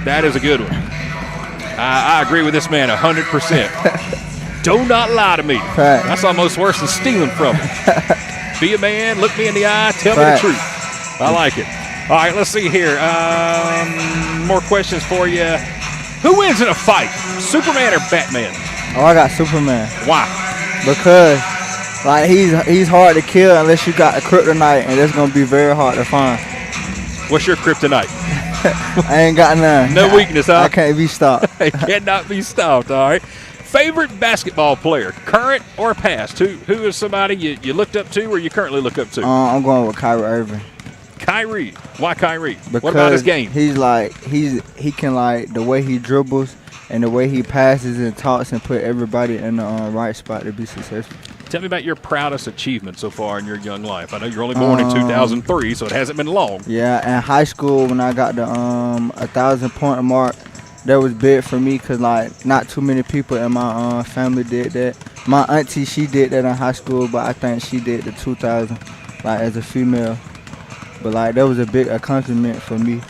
That is a good one. I agree with this man 100%. Do not lie to me. Fact. That's almost worse than stealing from me. Be a man, look me in the eye, tell me the Fact. truth. I like it. All right, let's see here. More questions for you. Who wins in a fight, Superman or Batman? Oh, I got Superman. Why? Because, like, he's hard to kill unless you got a kryptonite, and it's going to be very hard to find. What's your kryptonite? I ain't got none. No weakness, huh? I can't be stopped. It cannot be stopped, all right. Favorite basketball player, current or past? Who is somebody you looked up to or you currently look up to? I'm going with Kyrie Irving. Kyrie. Why Kyrie? Because what about his game? He's like he can, like, the way he dribbles and the way he passes and talks and put everybody in the right spot to be successful. Tell me about your proudest achievement so far in your young life. I know you're only born in 2003, so it hasn't been long. Yeah, in high school when I got the 1,000-point mark, that was big for me because, like, not too many people in my family did that. My auntie, she did that in high school, but I think she did the 2,000, like, as a female. But, like, that was a big accomplishment for me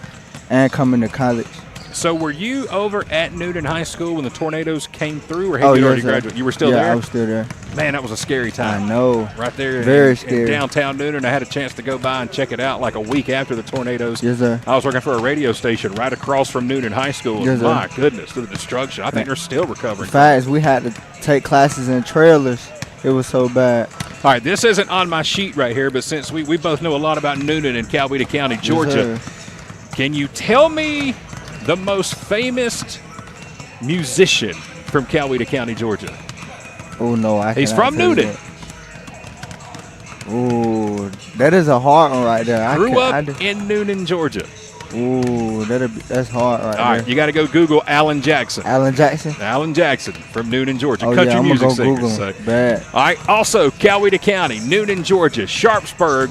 and coming to college. So were you over at Newton High School when the tornadoes came through, or had you already graduated? You were still there? Yeah, I was still there. Man, that was a scary time. I know. Right there Very in scary. downtown Newton. I had a chance to go by and check it out like a week after the tornadoes. Yes, sir. I was working for a radio station right across from Newton High School. Yes, sir. My goodness, the destruction. I think they're still recovering. Facts, we had to take classes in trailers. It was so bad. All right, this isn't on my sheet right here, but since we both know a lot about Newton and Coweta County, Georgia, can you tell me the most famous musician from Coweta County, Georgia? Oh, no, I He's cannot from tell you Newton. that. Ooh, that is a hard one right there. Grew up in Newton, Georgia. Ooh, that's hard right there. All right, you got to go Google Alan Jackson. Alan Jackson? Alan Jackson from Newton, Georgia. Oh, Country yeah, I'm music gonna go singer. Google So. him. Bad. All right, also Coweta County, Newton, Georgia, Sharpsburg,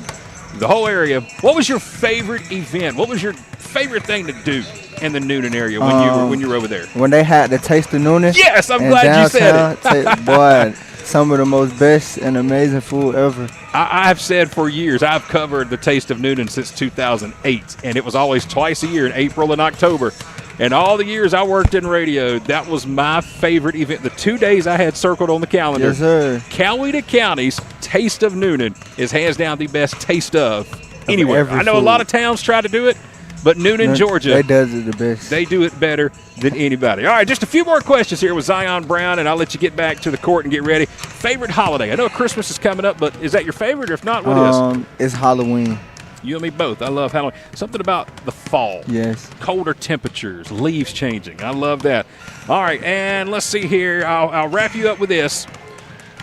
the whole area. What was your favorite event? What was your favorite thing to do in the Newton area when you were over there? When they had the Taste of Newness. Yes, I'm in glad you said it. Boy, some of the most best and amazing food ever. I've said for years, I've covered the Taste of Newton since 2008, and it was always twice a year in April and October. And all the years I worked in radio, that was my favorite event. The 2 days I had circled on the calendar. Yes, sir. Coweta County's Taste of Newton is hands down the best taste of anywhere. I know a lot of towns try to do it, but Newton, Georgia, they does it the best. they do it better than anybody. All right, just a few more questions here with Zion Brown, and I'll let you get back to the court and get ready. Favorite holiday? I know Christmas is coming up, but is that your favorite? Or if not, what is? It's Halloween. You and me both. I love Halloween. Something about the fall. Yes. Colder temperatures, leaves changing. I love that. All right, and let's see here. I'll wrap you up with this.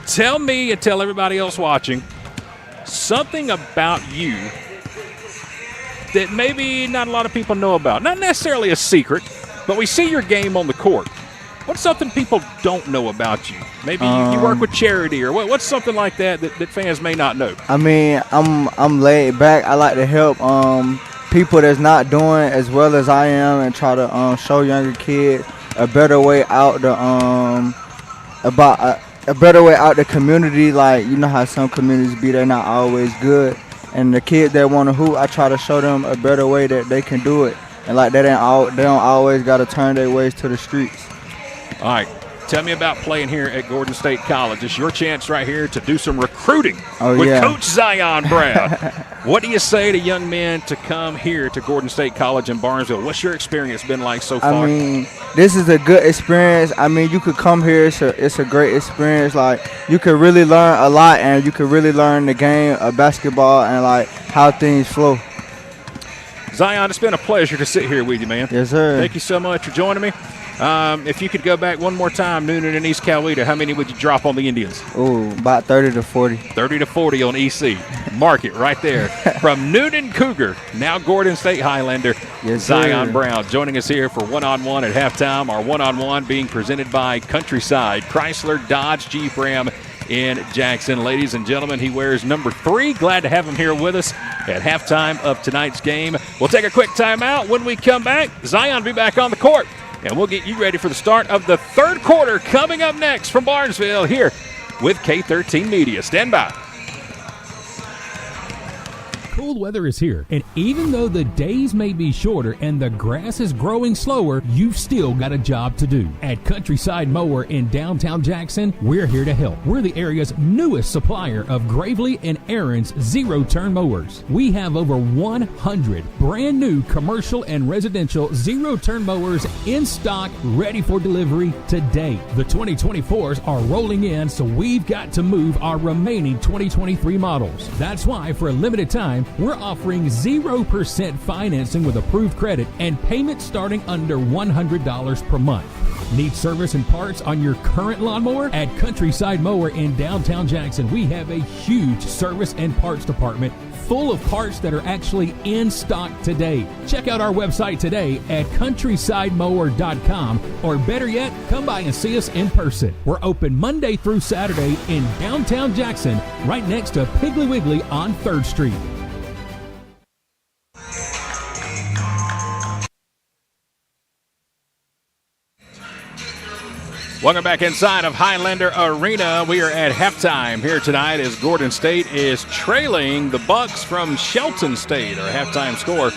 Tell me and tell everybody else watching something about you that maybe not a lot of people know about. Not necessarily a secret, but we see your game on the court. What's something people don't know about you? Maybe you work with charity, or what's something like that fans may not know? I mean, I'm laid back. I like to help people that's not doing as well as I am, and try to show younger kids a better way out the a better way out the community. Like, you know how some communities be, they're not always good. And the kids that want to hoop, I try to show them a better way that they can do it. And like they don't always got to turn their ways to the streets. All right. Tell me about playing here at Gordon State College. It's your chance right here to do some recruiting with Coach Zion Brown. What do you say to young men to come here to Gordon State College in Barnesville? What's your experience been like so far? I mean, this is a good experience. I mean, you could come here. It's a great experience. Like, you could really learn a lot, and you could really learn the game of basketball and, like, how things flow. Zion, it's been a pleasure to sit here with you, man. Yes, sir. Thank you so much for joining me. If you could go back one more time, Newton and East Coweta, how many would you drop on the Indians? Ooh, about 30 to 40. 30 to 40 on EC. Mark it right there. From Newton Cougar, now Gordon State Highlander, Yes, Zion sir. Brown joining us here for one-on-one at halftime. Our one-on-one being presented by Countryside, Chrysler, Dodge, Jeep, Ram, in Jackson. Ladies and gentlemen, he wears number 3. Glad to have him here with us at halftime of tonight's game. We'll take a quick timeout. When we come back, Zion will be back on the court, and we'll get you ready for the start of the third quarter coming up next from Barnesville here with K13 Media. Stand by. Cold weather is here, and even though the days may be shorter and the grass is growing slower, you've still got a job to do. At Countryside Mower in downtown Jackson, we're here to help. We're the area's newest supplier of Gravely and Aaron's zero-turn mowers. We have over 100 brand new commercial and residential zero-turn mowers in stock, ready for delivery today. The 2024s are rolling in, so we've got to move our remaining 2023 models. That's why, for a limited time, we're offering 0% financing with approved credit and payments starting under $100 per month. Need service and parts on your current lawnmower? At Countryside Mower in downtown Jackson, we have a huge service and parts department full of parts that are actually in stock today. Check out our website today at countrysidemower.com, or better yet, come by and see us in person. We're open Monday through Saturday in downtown Jackson, right next to Piggly Wiggly on 3rd Street. Welcome back inside of Highlander Arena. We are at halftime here tonight as Gordon State is trailing the Bucks from Shelton State. Our halftime score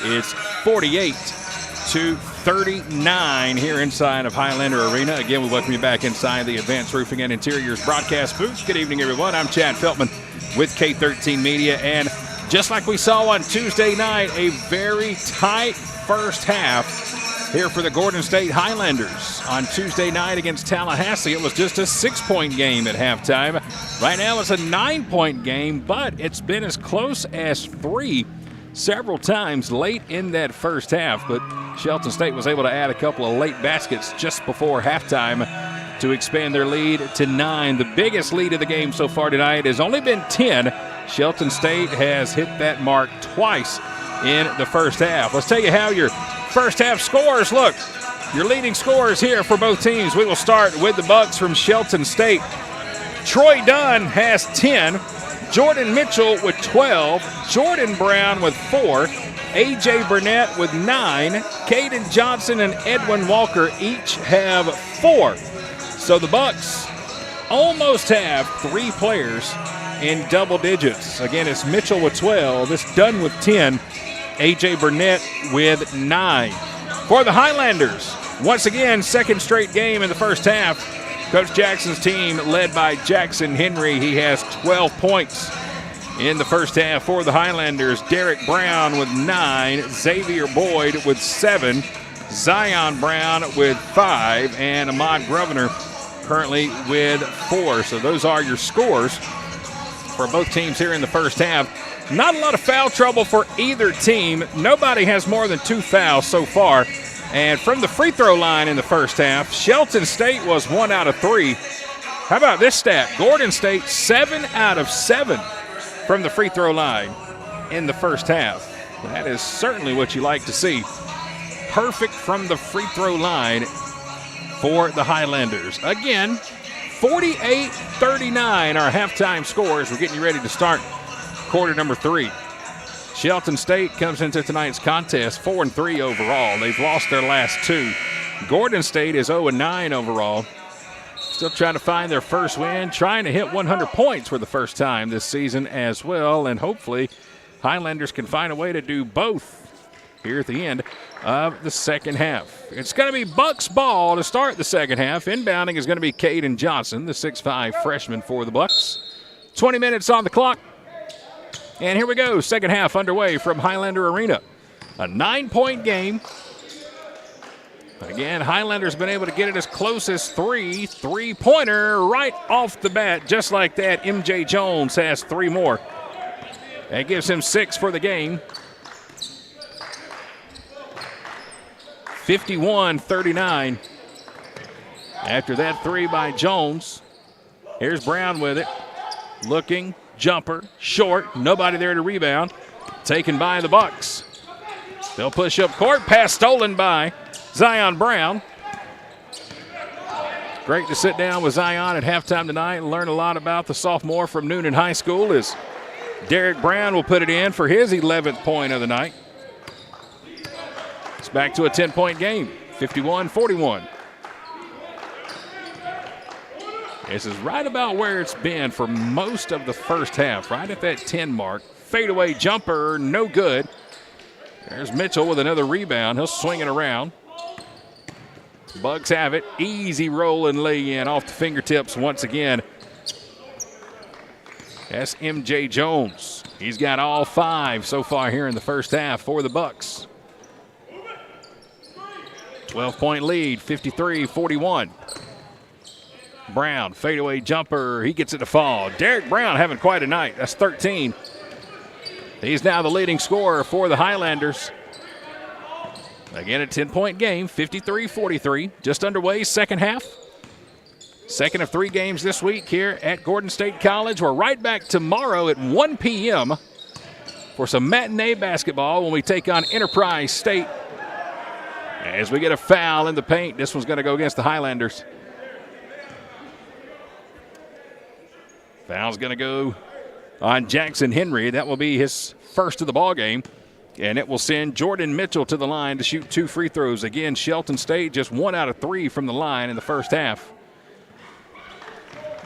is 48-39 here inside of Highlander Arena. Again, we welcome you back inside the Advanced Roofing and Interiors broadcast booth. Good evening, everyone. I'm Chad Feltman with K13 Media. And just like we saw on Tuesday night, a very tight first half here for the Gordon State Highlanders. On Tuesday night against Tallahassee, it was just a 6-point game at halftime. Right now it's a 9-point game, but it's been as close as 3 several times late in that first half. But Shelton State was able to add a couple of late baskets just before halftime to expand their lead to 9. The biggest lead of the game so far tonight has only been 10. Shelton State has hit that mark twice in the first half. Let's tell you how your first half scores look. Your leading scorers here for both teams. We will start with the Bucks from Shelton State. Troy Dunn has 10. Jordan Mitchell with 12. Jordan Brown with 4. A.J. Burnett with 9. Caden Johnson and Edwin Walker each have 4. So the Bucks almost have 3 players in double digits. Again, it's Mitchell with 12. It's Dunn with 10. A.J. Burnett with 9. For the Highlanders, once again, second straight game in the first half. Coach Jackson's team led by Jackson Henry. He has 12 points in the first half for the Highlanders. Derek Brown with 9. Xavier Boyd with 7. Zion Brown with 5. And Ahmad Grosvenor currently with 4. So those are your scores for both teams here in the first half. Not a lot of foul trouble for either team. Nobody has more than 2 fouls so far. And from the free throw line in the first half, Shelton State was 1 out of 3. How about this stat? Gordon State 7 out of 7 from the free throw line in the first half. That is certainly what you like to see. Perfect from the free throw line for the Highlanders. Again, 48-39 our halftime scores. We're getting you ready to start quarter number 3. Shelton State comes into tonight's contest 4-3 overall. They've lost their last 2. Gordon State is 0-9 overall. Still trying to find their first win, trying to hit 100 points for the first time this season as well, and hopefully Highlanders can find a way to do both here at the end of the second half. It's going to be Bucks ball to start the second half. Inbounding is going to be Caden Johnson, the 6'5 freshman for the Bucks. 20 minutes on the clock. And here we go, second half underway from Highlander Arena. A 9-point game. Again, Highlander's been able to get it as close as 3. 3-pointer right off the bat, just like that. MJ Jones has 3 more. That gives him 6 for the game. 51-39. After that 3 by Jones. Here's Brown with it. Looking. Jumper, short, nobody there to rebound. Taken by the Bucks. They'll push up court. Pass stolen by Zion Brown. Great to sit down with Zion at halftime tonight and learn a lot about the sophomore from Noonan High School as Derek Brown will put it in for his 11th point of the night. It's back to a 10-point game, 51-41. This is right about where it's been for most of the first half, right at that 10 mark. Fadeaway jumper, no good. There's Mitchell with another rebound. He'll swing it around. Bugs have it. Easy roll and lay in off the fingertips once again. That's MJ Jones. He's got all 5 so far here in the first half for the Bucks. 12-point lead, 53-41. Brown, fadeaway jumper. He gets it to fall. Derek Brown having quite a night. That's 13. He's now the leading scorer for the Highlanders. Again, a 10-point game, 53-43. Just underway, second half. Second of 3 games this week here at Gordon State College. We're right back tomorrow at 1 p.m. for some matinee basketball when we take on Enterprise State. As we get a foul in the paint, this one's going to go against the Highlanders. Foul's going to go on Jackson Henry. That will be his first of the ball game. And it will send Jordan Mitchell to the line to shoot 2 free throws. Again, Shelton State just 1 out of 3 from the line in the first half.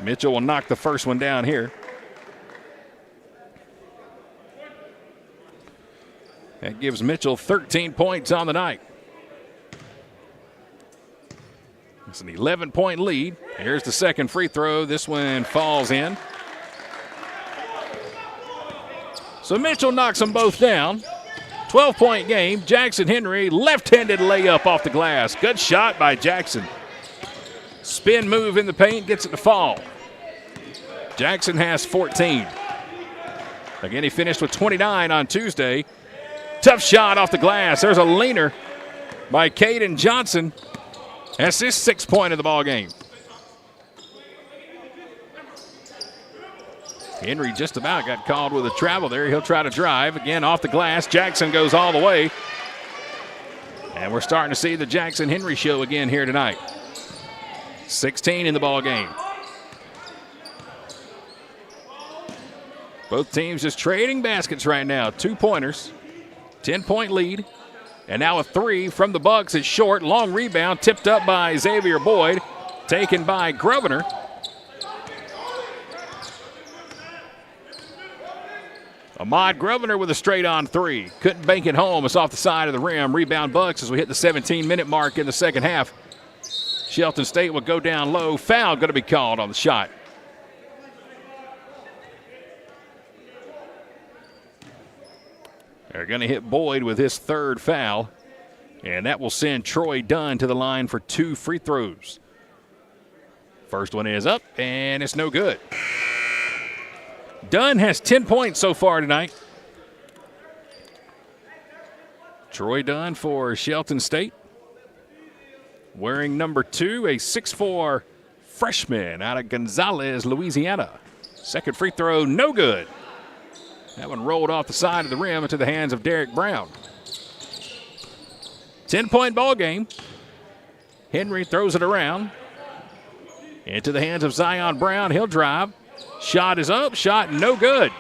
Mitchell will knock the first one down here. That gives Mitchell 13 points on the night. It's an 11-point lead. Here's the second free throw. This one falls in. So Mitchell knocks them both down. 12-point game. Jackson Henry, left-handed layup off the glass. Good shot by Jackson. Spin move in the paint, gets it to fall. Jackson has 14. Again, he finished with 29 on Tuesday. Tough shot off the glass. There's a leaner by Caden Johnson. That's his 6th point of the ball game. Henry just about got called with a travel there. He'll try to drive. Again, off the glass. Jackson goes all the way. And we're starting to see the Jackson Henry show again here tonight. 16 in the ball game. Both teams just trading baskets right now. 2-pointers. 10-point lead. And now a 3 from the Bucks is short. Long rebound tipped up by Xavier Boyd. Taken by Grosvenor. Ahmad Grosvenor with a straight-on 3. Couldn't bank it home. It's off the side of the rim. Rebound Bucks as we hit the 17-minute mark in the second half. Shelton State will go down low. Foul going to be called on the shot. They're going to hit Boyd with his 3rd foul. And that will send Troy Dunn to the line for 2 free throws. First one is up, and it's no good. Dunn has 10 points so far tonight. Troy Dunn for Shelton State. Wearing number 2, a 6'4" freshman out of Gonzales, Louisiana. Second free throw, no good. That one rolled off the side of the rim into the hands of Derek Brown. 10-point ball game. Henry throws it around. Into the hands of Zion Brown. He'll drive. Shot is up. Shot no good.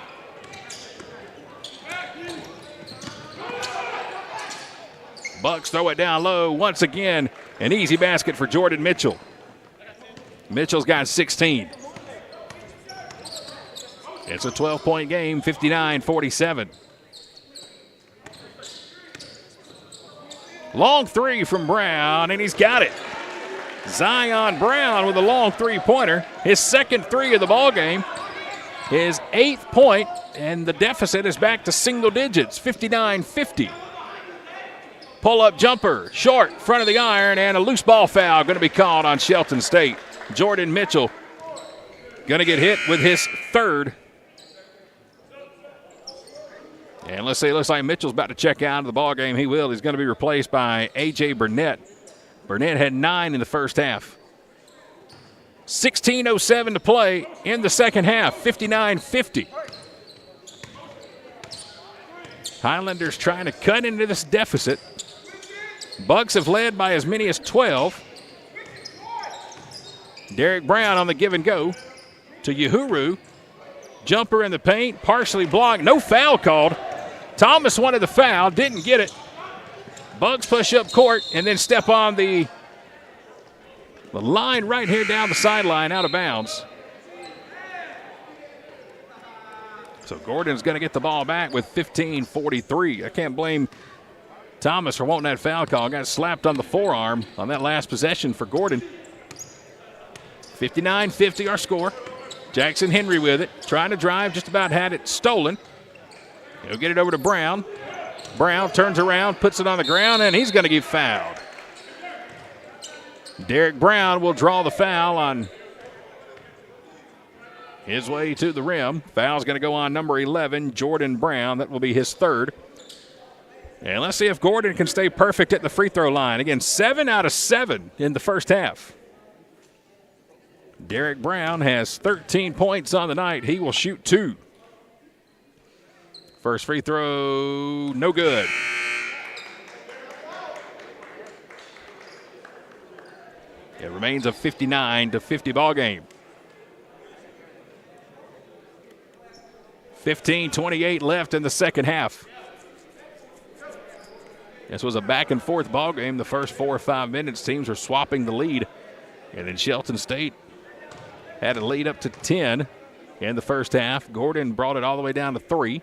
Bucks throw it down low once again. An easy basket for Jordan Mitchell. Mitchell's got 16. It's a 12-point game, 59-47. Long 3 from Brown, and he's got it. Zion Brown with a long 3-pointer. His second 3 of the ball game. His 8th point, and the deficit is back to single digits, 59-50. Pull-up jumper, short, front of the iron, and a loose ball foul going to be called on Shelton State. Jordan Mitchell going to get hit with his 3rd. And let's say it looks like Mitchell's about to check out of the ball game. He will. He's going to be replaced by A.J. Burnett. Burnett had 9 in the first half. 16:07 to play in the second half, 59-50. Highlanders trying to cut into this deficit. Bucks have led by as many as 12. Derek Brown on the give and go to Uhuru. Jumper in the paint, partially blocked. No foul called. Thomas wanted the foul, didn't get it. Bucks push up court and then step on the line right here down the sideline, out of bounds. So Gordon's going to get the ball back with 15:43. I can't blame Thomas for wanting that foul call. Got slapped on the forearm on that last possession for Gordon. 59-50 our score. Jackson Henry with it, trying to drive, just about had it stolen. He'll get it over to Brown. Brown turns around, puts it on the ground, and he's going to get fouled. Derek Brown will draw the foul on his way to the rim. Foul's going to go on number 11, Jordan Brown. That will be his third. And let's see if Gordon can stay perfect at the free throw line. Again, 7 out of 7 in the first half. Derek Brown has 13 points on the night. He will shoot 2. First free throw, no good. It remains a 59-50 ball game. 15:28 left in the second half. This was a back and forth ball game. The first 4 or 5 minutes, teams were swapping the lead. And then Shelton State had a lead up to 10 in the first half. Gordon brought it all the way down to 3.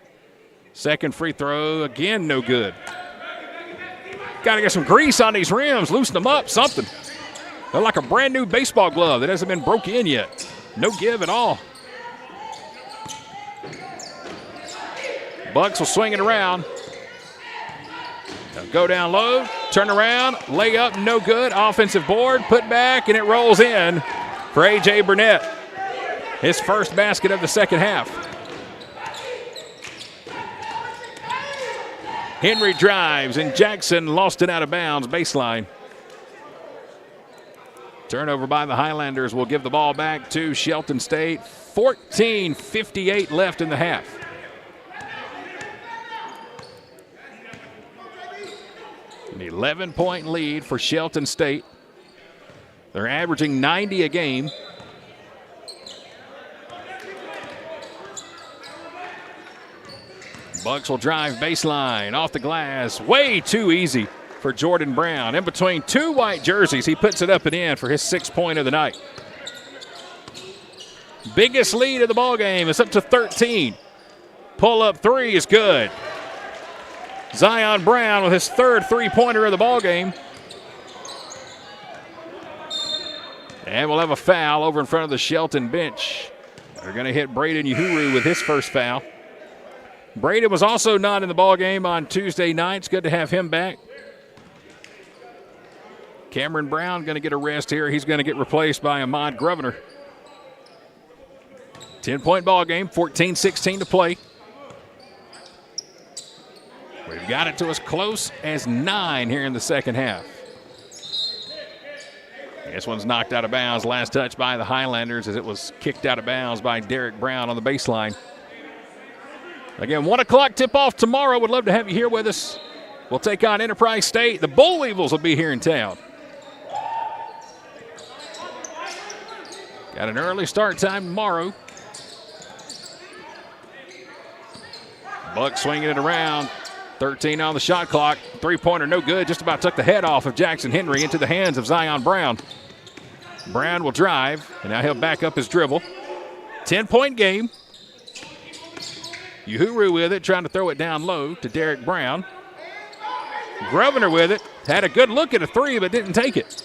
Second free throw, again, no good. Got to get some grease on these rims, loosen them up, something. They're like a brand new baseball glove that hasn't been broke in yet. No give at all. Bucks will swing it around. They'll go down low, turn around, lay up, no good. Offensive board, put back, and it rolls in for A.J. Burnett. His first basket of the second half. Henry drives, and Jackson lost it out of bounds, baseline. Turnover by the Highlanders will give the ball back to Shelton State. 14:58 left in the half. An 11-point lead for Shelton State. They're averaging 90 a game. Bucks will drive baseline, off the glass, way too easy for Jordan Brown. In between 2 white jerseys, he puts it up and in for his 6th point of the night. Biggest lead of the ball game is up to 13. Pull-up 3 is good. Zion Brown with his 3rd three-pointer of the ball game. And we'll have a foul over in front of the Shelton bench. They're going to hit Braden Uhuru with his first foul. Braden was also not in the ball game on Tuesday night. It's good to have him back. Cameron Brown going to get a rest here. He's going to get replaced by Ahmad Grosvenor. 10-point ball game, 14-16 to play. We've got it to as close as 9 here in the second half. This one's knocked out of bounds. Last touch by the Highlanders as it was kicked out of bounds by Derek Brown on the baseline. Again, 1 o'clock tip-off tomorrow. Would love to have you here with us. We'll take on Enterprise State. The Bull Weevils will be here in town. Got an early start time tomorrow. Bucks swinging it around. 13 on the shot clock. Three-pointer no good. Just about took the head off of Jackson Henry into the hands of Zion Brown. Brown will drive, and now he'll back up his dribble. 10-point game. Uhuru with it, trying to throw it down low to Derek Brown. Grosvenor with it. Had a good look at a 3, but didn't take it.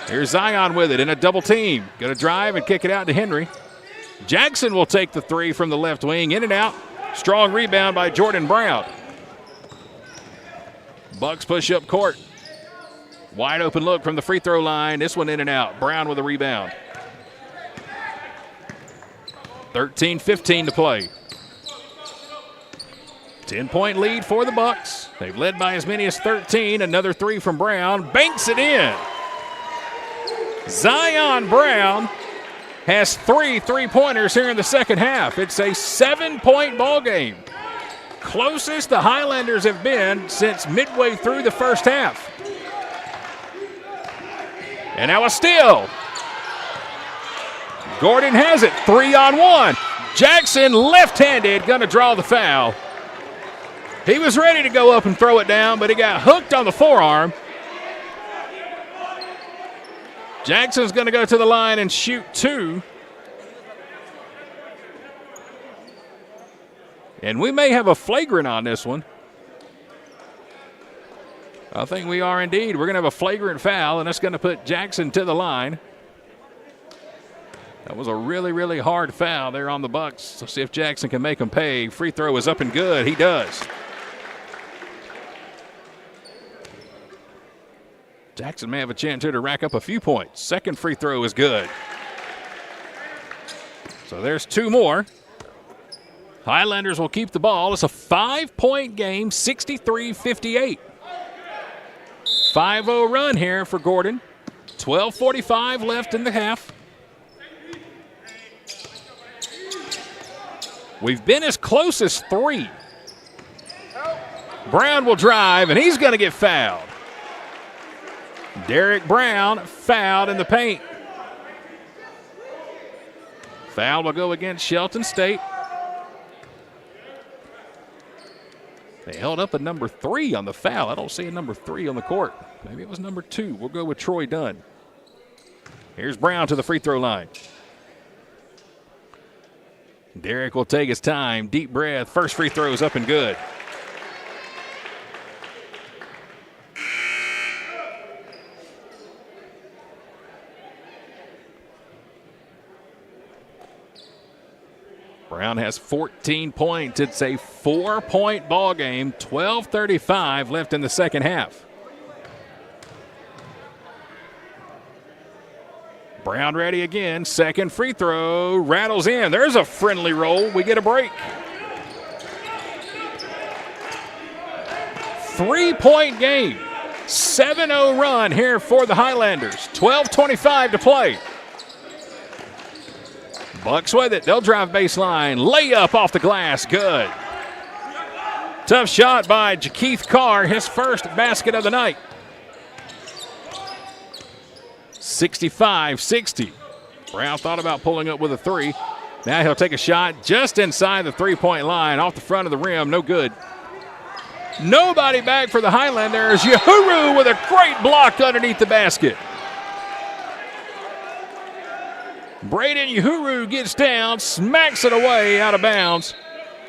Here's Zion with it in a double team. Going to drive and kick it out to Henry. Jackson will take the 3 from the left wing. In and out. Strong rebound by Jordan Brown. Bucks push up court. Wide open look from the free throw line. This one in and out. Brown with a rebound. 13-15 to play. 10-point lead for the Bucks. They've led by as many as 13. Another 3 from Brown. Banks it in. Zion Brown has 3 three-pointers here in the second half. It's a 7-point ball game. Closest the Highlanders have been since midway through the first half. And now a steal. Gordon has it, 3-on-1. Jackson left-handed, gonna draw the foul. He was ready to go up and throw it down, but he got hooked on the forearm. Jackson's gonna go to the line and shoot 2. And we may have a flagrant on this one. I think we are indeed. We're gonna have a flagrant foul, and that's gonna put Jackson to the line. That was a really, really hard foul there on the Bucks. Let's see if Jackson can make them pay. Free throw is up and good. He does. Jackson may have a chance here to rack up a few points. Second free throw is good. So there's 2 more. Highlanders will keep the ball. It's a 5-point game, 63-58. 5-0 run here for Gordon. 12:45 left in the half. We've been as close as 3. Brown will drive, and he's going to get fouled. Derek Brown fouled in the paint. Foul will go against Shelton State. They held up a number 3 on the foul. I don't see a number 3 on the court. Maybe it was number 2. We'll go with Troy Dunn. Here's Brown to the free throw line. Derek will take his time. Deep breath. First free throw is up and good. Brown has 14 points. It's a 4-point ball game. 12:35 left in the second half. Brown ready again. Second free throw. Rattles in. There's a friendly roll. We get a break. 3-point game. 7-0 run here for the Highlanders. 12:25 to play. Bucks with it. They'll drive baseline. Layup off the glass. Good. Tough shot by Jakeith Carr. His first basket of the night. 65-60. Brown thought about pulling up with a 3. Now he'll take a shot just inside the 3-point line. Off the front of the rim. No good. Nobody back for the Highlanders. Uhuru with a great block underneath the basket. Braden Uhuru gets down, smacks it away out of bounds.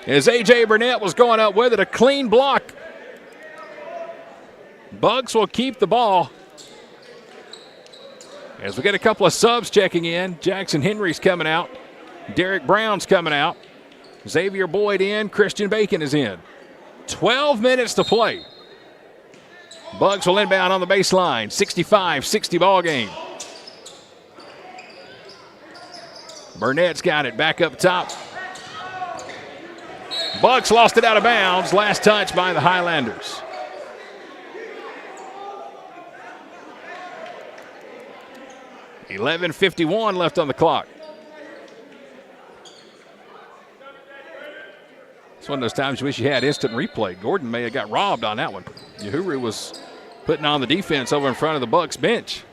As A.J. Burnett was going up with it, a clean block. Bucks will keep the ball. As we get a couple of subs checking in, Jackson Henry's coming out. Derek Brown's coming out. Xavier Boyd in, Christian Bacon is in. 12 minutes to play. Bucks will inbound on the baseline. 65-60 ball game. Burnett's got it back up top. Bucks lost it out of bounds. Last touch by the Highlanders. $11:51 left on the clock. It's one of those times you wish you had instant replay. Gordon may have got robbed on that one. Uhuru was putting on the defense over in front of the Bucks bench.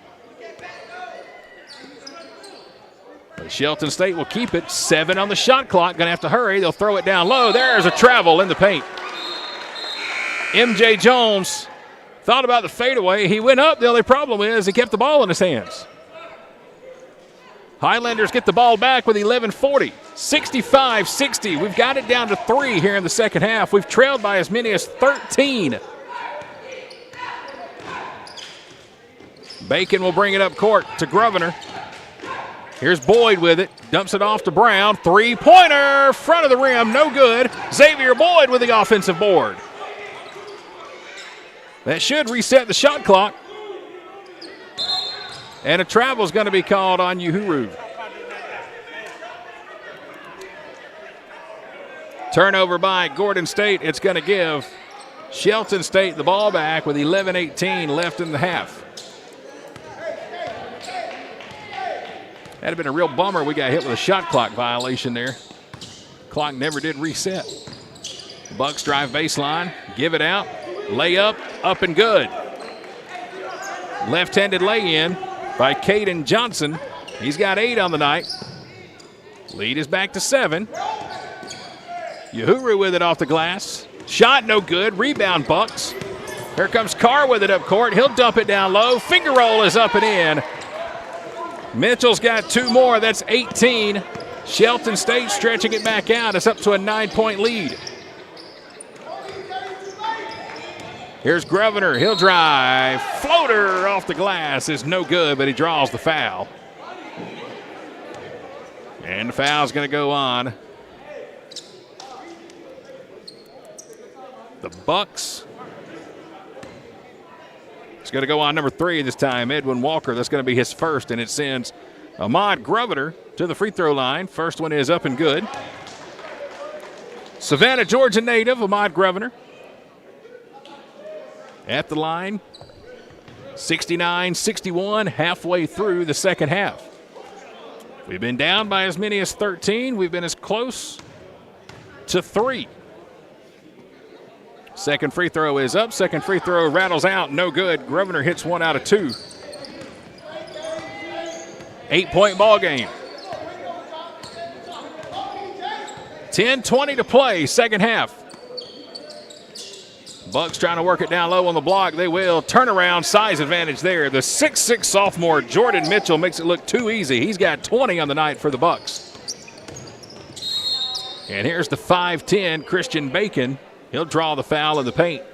But Shelton State will keep it. 7 on the shot clock. Going to have to hurry. They'll throw it down low. There's a travel in the paint. M.J. Jones thought about the fadeaway. He went up. The only problem is he kept the ball in his hands. Highlanders get the ball back with 11:40. 65-60. We've got it down to 3 here in the second half. We've trailed by as many as 13. Bacon will bring it up court to Grosvenor. Here's Boyd with it. Dumps it off to Brown. 3-pointer. Front of the rim. No good. Xavier Boyd with the offensive board. That should reset the shot clock. And a travel is going to be called on Uhuru. Turnover by Gordon State. It's going to give Shelton State the ball back with 11:18 left in the half. That'd have been a real bummer. We got hit with a shot clock violation there. Clock never did reset. Bucks drive baseline, give it out, layup, up and good. Left-handed lay-in by Caden Johnson. He's got 8 on the night. Lead is back to 7. Uhuru with it off the glass. Shot no good. Rebound Bucks. Here comes Carr with it up court. He'll dump it down low. Finger roll is up and in. Mitchell's got 2 more. That's 18. Shelton State stretching it back out. It's up to a 9-point lead. Here's Grosvenor. He'll drive. Floater off the glass is no good, but he draws the foul. And the foul's going to go on the Bucks. It's going to go on number 3 this time, Edwin Walker. That's going to be his first, and it sends Ahmad Grosvenor to the free throw line. First one is up and good. Savannah, Georgia native, Ahmad Grosvenor. At the line, 69-61, halfway through the second half. We've been down by as many as 13. We've been as close to 3. Second free throw is up. Second free throw rattles out. No good. Grosvenor hits 1 out of 2. 8-point ball game. 10:20 to play, second half. Bucks trying to work it down low on the block. They will. Turnaround, size advantage there. The 6'6" sophomore Jordan Mitchell makes it look too easy. He's got 20 on the night for the Bucks. And here's the 5'10" Christian Bacon. He'll draw the foul in the paint.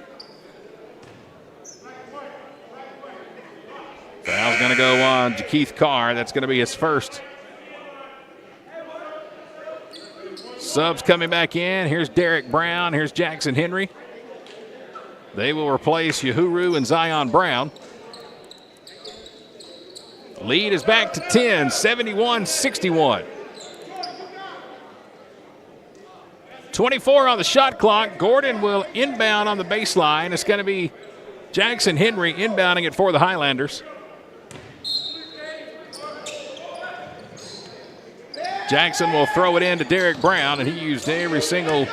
Foul's going to go on Jakeith Carr. That's going to be his first. Subs coming back in. Here's Derek Brown. Here's Jackson Henry. They will replace Uhuru and Zion Brown. Lead is back to 10, 71-61. 24 on the shot clock. Gordon will inbound on the baseline. It's going to be Jackson Henry inbounding it for the Highlanders. Jackson will throw it in to Derek Brown, and he used every single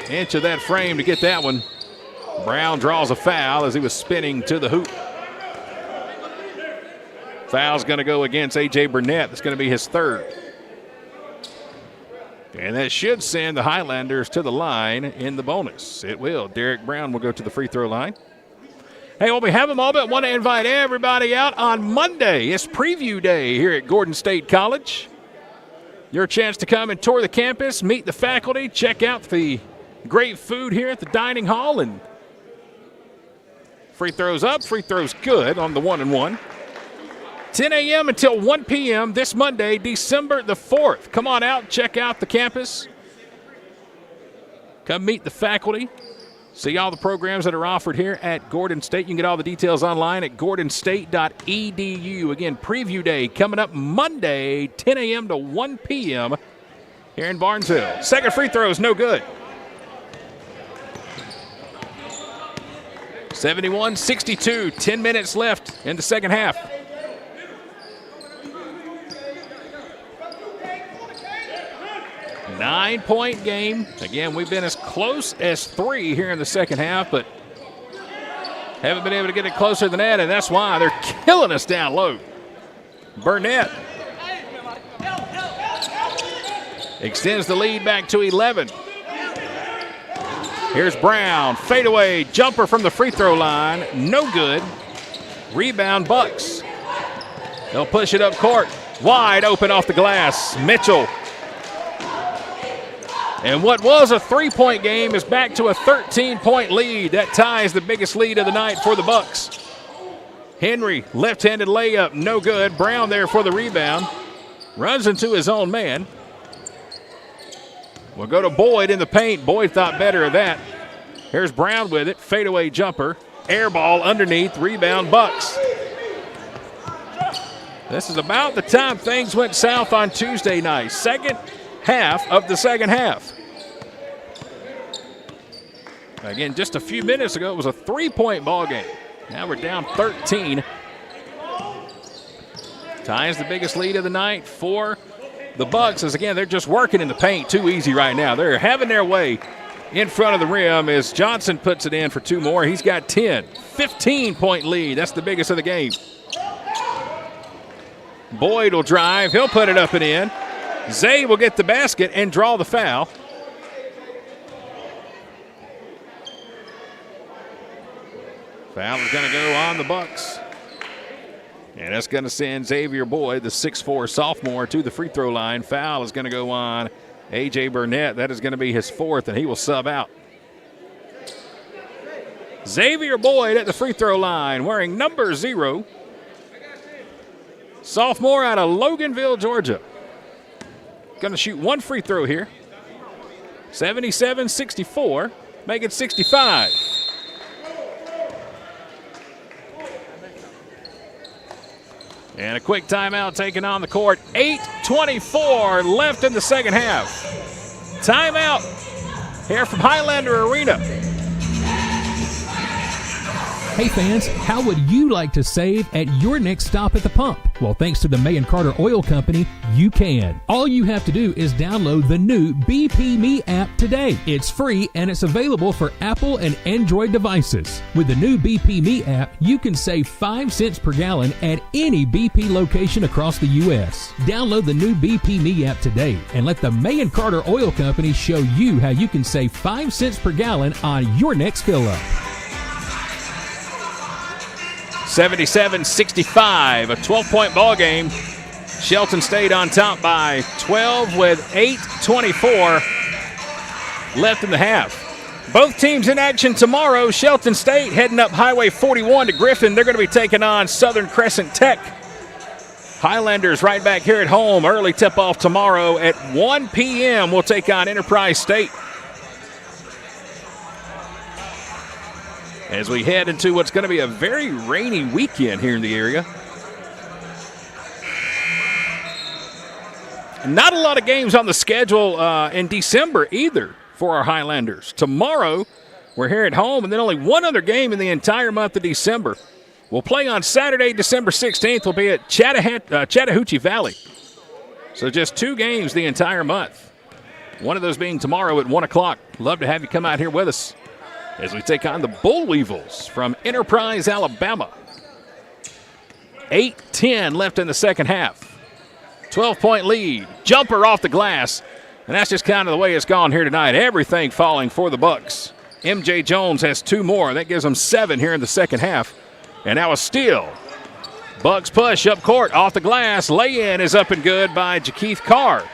inch of that frame to get that one. Brown draws a foul as he was spinning to the hoop. Foul's going to go against A.J. Burnett. That's going to be his third. And that should send the Highlanders to the line in the bonus. It will. Derek Brown will go to the free throw line. Hey, well, we have them all, but want to invite everybody out on Monday. It's preview day here at Gordon State College. Your chance to come and tour the campus, meet the faculty, check out the great food here at the dining hall, and free throws up, free throws good on the 1-and-1. 10 a.m. until 1 p.m. this Monday, December the 4th. Come on out, check out the campus. Come meet the faculty. See all the programs that are offered here at Gordon State. You can get all the details online at gordonstate.edu. Again, preview day coming up Monday, 10 a.m. to 1 p.m. here in Barnesville. Second free throw is no good. 71-62, 10 minutes left in the second half. Nine-point game. Again, we've been as close as 3 here in the second half, but haven't been able to get it closer than that, and that's why they're killing us down low. Burnett extends the lead back to 11. Here's Brown, fadeaway jumper from the free throw line, no good. Rebound Bucks. They'll push it up court, wide open off the glass. Mitchell. And what was a 3-point game is back to a 13-point lead. That ties the biggest lead of the night for the Bucks. Henry, left-handed layup, no good. Brown there for the rebound. Runs into his own man. We'll go to Boyd in the paint. Boyd thought better of that. Here's Brown with it. Fadeaway jumper. Air ball underneath. Rebound Bucks. This is about the time things went south on Tuesday night. Second half of the second half. Again, just a few minutes ago, it was a 3-point ball game. Now we're down 13. Ties the biggest lead of the night for the Bucks, as again, they're just working in the paint too easy right now. They're having their way in front of the rim as Johnson puts it in for 2 more. He's got 10. 15-point lead. That's the biggest of the game. Boyd will drive. He'll put it up and in. Zay will get the basket and draw the foul. Foul is going to go on the Bucks. And that's going to send Xavier Boyd, the 6'4 sophomore, to the free throw line. Foul is going to go on A.J. Burnett. That is going to be his fourth, and he will sub out. Xavier Boyd at the free throw line, wearing number 0. Sophomore out of Loganville, Georgia. Going to shoot one free throw here. 77-64, make it 65. And a quick timeout taken on the court. 8:24 left in the second half. Timeout here from Highlander Arena. Hey fans, how would you like to save at your next stop at the pump? Well, thanks to the May & Carter Oil Company, you can. All you have to do is download the new BP Me app today. It's free and it's available for Apple and Android devices. With the new BP Me app, you can save 5 cents per gallon at any BP location across the U.S. Download the new BP Me app today and let the May & Carter Oil Company show you how you can save 5 cents per gallon on your next fill-up. 77-65, a 12-point ball game. Shelton stayed on top by 12 with 8:24 left in the half. Both teams in action tomorrow. Shelton State heading up Highway 41 to Griffin. They're going to be taking on Southern Crescent Tech. Highlanders right back here at home. Early tip-off tomorrow at 1 p.m. We'll take on Enterprise State. As we head into what's going to be a very rainy weekend here in the area. Not a lot of games on the schedule in December either for our Highlanders. Tomorrow, we're here at home, and then only one other game in the entire month of December. We'll play on Saturday, December 16th. We'll be at Chattahoochee Valley. So just 2 games the entire month. One of those being tomorrow at 1 o'clock. Love to have you come out here with us as we take on the Bull Weevils from Enterprise, Alabama. 8:10 left in the second half. 12-point lead. Jumper off the glass. And that's just kind of the way it's gone here tonight. Everything falling for the Bucks. MJ Jones has 2 more. That gives them 7 here in the second half. And now a steal. Bucks push up court off the glass. Lay-in is up and good by Jakeith Carr.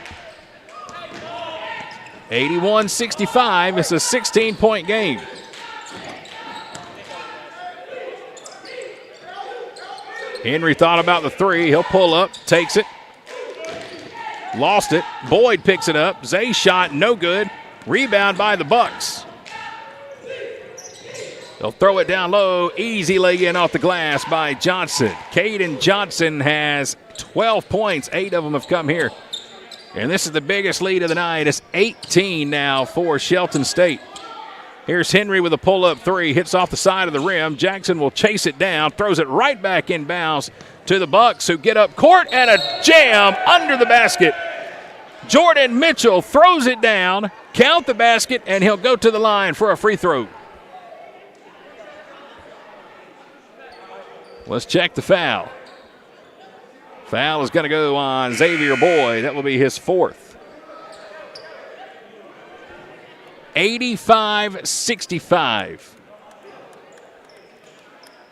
81-65. It's a 16-point game. Henry thought about the 3. He'll pull up, takes it. Lost it. Boyd picks it up. Zay's shot, no good. Rebound by the Bucks. They'll throw it down low. Easy lay-in off the glass by Johnson. Caden Johnson has 12 points. 8 of them have come here. And this is the biggest lead of the night. It's 18 now for Shelton State. Here's Henry with a pull-up 3. Hits off the side of the rim. Jackson will chase it down. Throws it right back inbounds to the Bucks, who get up court, and a jam under the basket. Jordan Mitchell throws it down. Count the basket, and he'll go to the line for a free throw. Let's check the foul. Foul is going to go on Xavier Boyd. That will be his 4th. 85-65.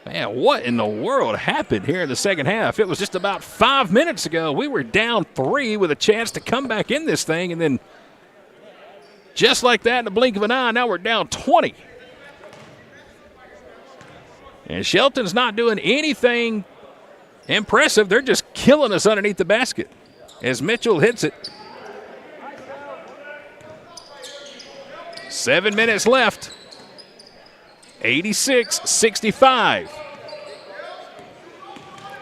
Man, what in the world happened here in the second half? It was just about 5 minutes ago. We were down 3 with a chance to come back in this thing, and then just like that in the blink of an eye, now we're down 20. And Shelton's not doing anything impressive. They're just killing us underneath the basket as Mitchell hits it. 7 minutes left. 86-65.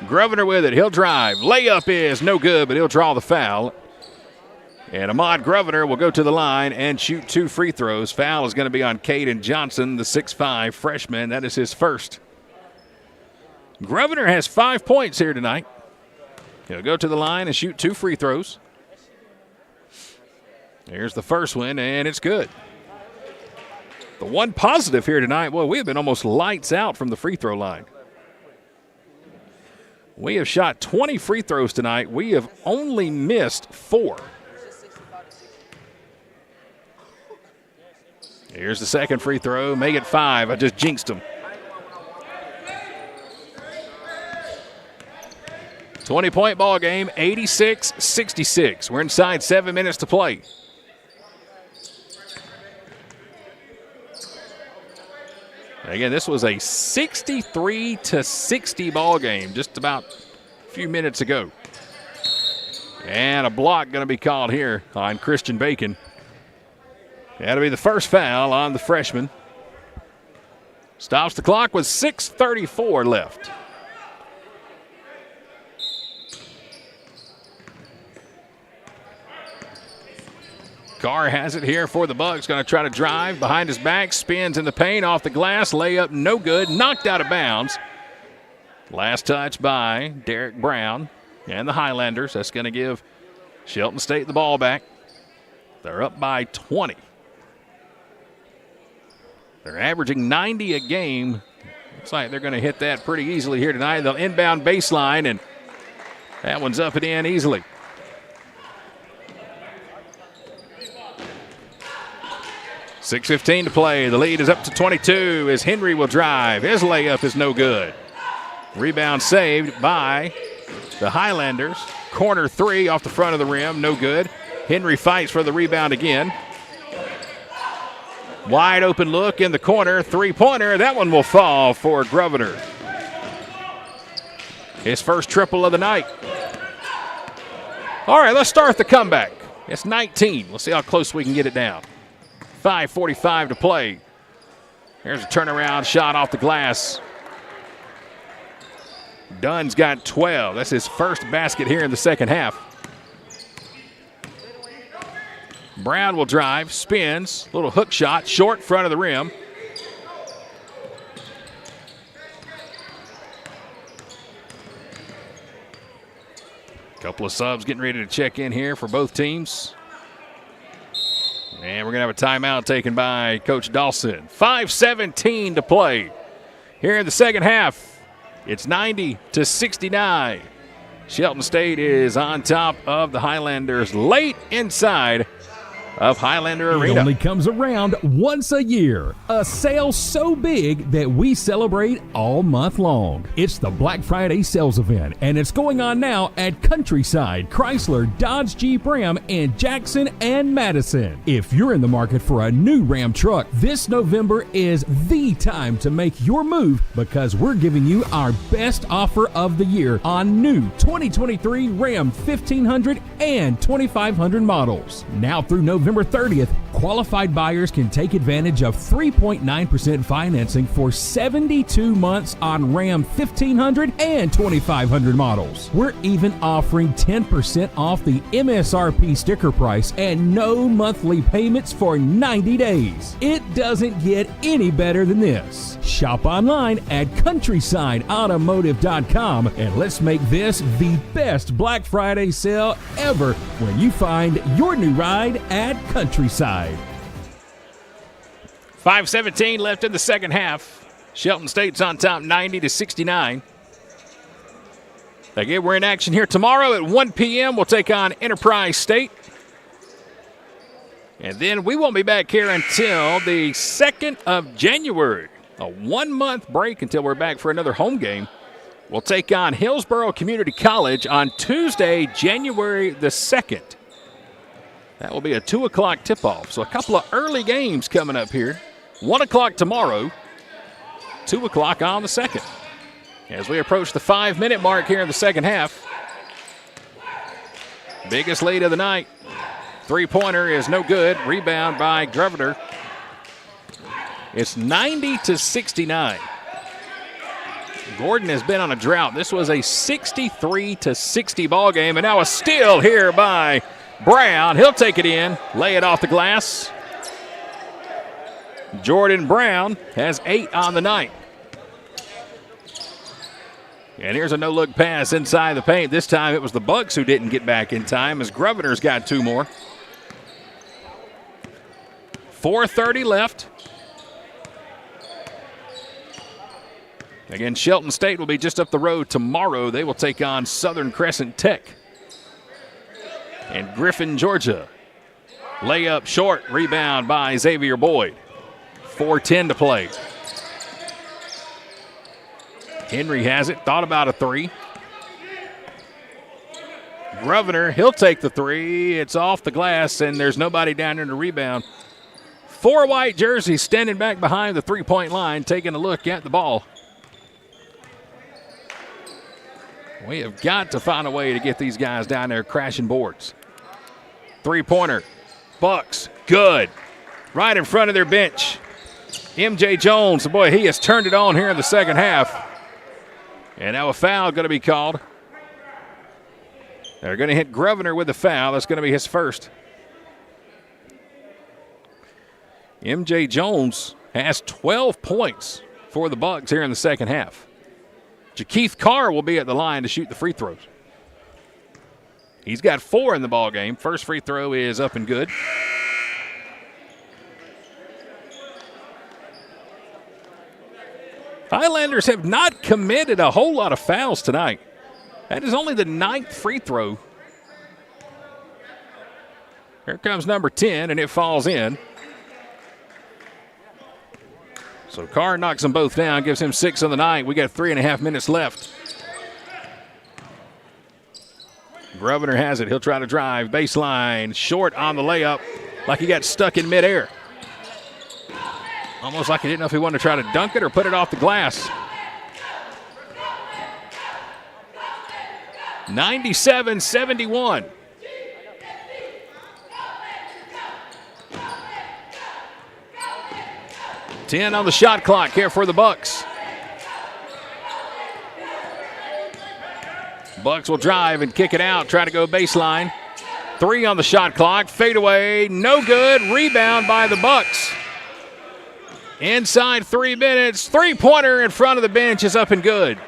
Grosvenor with it. He'll drive. Layup is no good, but he'll draw the foul. And Ahmad Grosvenor will go to the line and shoot 2 free throws. Foul is going to be on Caden Johnson, the 6'5 freshman. That is his first. Grosvenor has 5 points here tonight. He'll go to the line and shoot 2 free throws. There's the first one, and it's good. The one positive here tonight, well, we have been almost lights out from the free throw line. We have shot 20 free throws tonight. We have only missed 4. Here's the second free throw. Make it 5. I just jinxed him. 20-point ball game, 86-66. We're inside 7 minutes to play. Again, this was a 63-60 ball game just about a few minutes ago. And a block going to be called here on Christian Bacon. That'll be the first foul on the freshman. Stops the clock with 6:34 left. Carr has it here for the Bucks. Going to try to drive behind his back. Spins in the paint off the glass. Layup no good. Knocked out of bounds. Last touch by Derek Brown and the Highlanders. That's going to give Shelton State the ball back. They're up by 20. They're averaging 90 a game. Looks like they're going to hit that pretty easily here tonight. They'll inbound baseline, and that one's up and in easily. .6:15 to play. The lead is up to 22 as Henry will drive. His layup is no good. Rebound saved by the Highlanders. Corner 3 off the front of the rim, no good. Henry fights for the rebound again. Wide open look in the corner, three-pointer. That one will fall for Grosvenor. His first triple of the night. All right, let's start the comeback. It's 19. Let's see how close we can get it down. 5:45 to play. Here's a turnaround shot off the glass. Dunn's got 12. That's his first basket here in the second half. Brown will drive, spins, little hook shot, short front of the rim. Couple of subs getting ready to check in here for both teams. And we're going to have a timeout taken by Coach Dawson. 5:17 to play here in the second half. It's 90-69. Shelton State is on top of the Highlanders late inside of Highlander Arena. It only comes around once a year. A sale so big that we celebrate all month long. It's the Black Friday sales event, and it's going on now at Countryside, Chrysler, Dodge, Jeep, Ram in Jackson and Madison. If you're in the market for a new Ram truck, this November is the time to make your move because we're giving you our best offer of the year on new 2023 Ram 1500 and 2500 models. Now through November 30th, qualified buyers can take advantage of 3.9% financing for 72 months on Ram 1500 and 2500 models. We're even offering 10% off the MSRP sticker price and no monthly payments for 90 days. It doesn't get any better than this. Shop online at countrysideautomotive.com and let's make this the best Black Friday sale ever when you find your new ride at Countryside. 5:17 left in the second half. Shelton State's on top 90-69. Again, we're in action here tomorrow at 1 p.m. We'll take on Enterprise State. And then we won't be back here until the 2nd of January. A 1-month break until we're back for another home game. We'll take on Hillsborough Community College on Tuesday, January the 2nd. That will be a 2 o'clock tip-off. So a couple of early games coming up here. 1 o'clock tomorrow, 2 o'clock on the 2nd. As we approach the 5-minute mark here in the second half. Biggest lead of the night. Three-pointer is no good. Rebound by Grosvenor. It's 90-69. Gordon has been on a drought. This was a 63-60 ball game, and now a steal here by Brown. He'll take it in, lay it off the glass. Jordan Brown has 8 on the night. And here's a no-look pass inside the paint. This time it was the Bucks who didn't get back in time as Grosvenor's got 2 more. 4:30 left. Again, Shelton State will be just up the road tomorrow. They will take on Southern Crescent Tech in Griffin, Georgia. Layup short, rebound by Xavier Boyd. 4:10 to play. Henry has it, thought about a three. Grosvenor, he'll take the three. It's off the glass, and there's nobody down there to rebound. 4 white jerseys standing back behind the three-point line, taking a look at the ball. We have got to find a way to get these guys down there crashing boards. Three-pointer. Bucks, good. Right in front of their bench. MJ Jones, boy, he has turned it on here in the second half. And now a foul going to be called. They're going to hit Grosvenor with the foul. That's going to be his first. MJ Jones has 12 points for the Bucks here in the second half. Jakeith Carr will be at the line to shoot the free throws. He's got 4 in the ball game. First free throw is up and good. Highlanders have not committed a whole lot of fouls tonight. That is only the 9th free throw. Here comes number 10, and it falls in. So Carr knocks them both down, gives him 6 on the night. We got 3.5 minutes left. Grosvenor has it. He'll try to drive. Baseline, short on the layup, like he got stuck in midair. Almost like he didn't know if he wanted to try to dunk it or put it off the glass. 97-71. Ten on the shot clock here for the Bucks. Bucks will drive and kick it out, try to go baseline. 3 on the shot clock, fade away, no good. Rebound by the Bucks. Inside 3 minutes, three-pointer in front of the bench is up and good.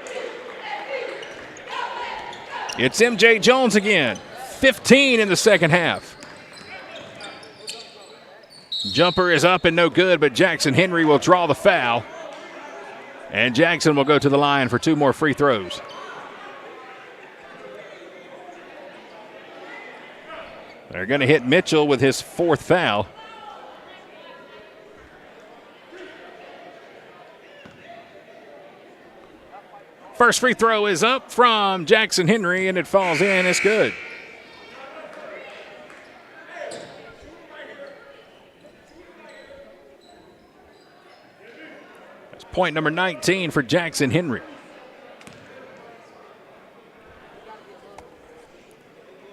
It's MJ Jones again, 15 in the second half. Jumper is up and no good, but Jackson Henry will draw the foul. And Jackson will go to the line for 2 more free throws. They're going to hit Mitchell with his 4th foul. First free throw is up from Jackson Henry, and it falls in. It's good. That's point number 19 for Jackson Henry.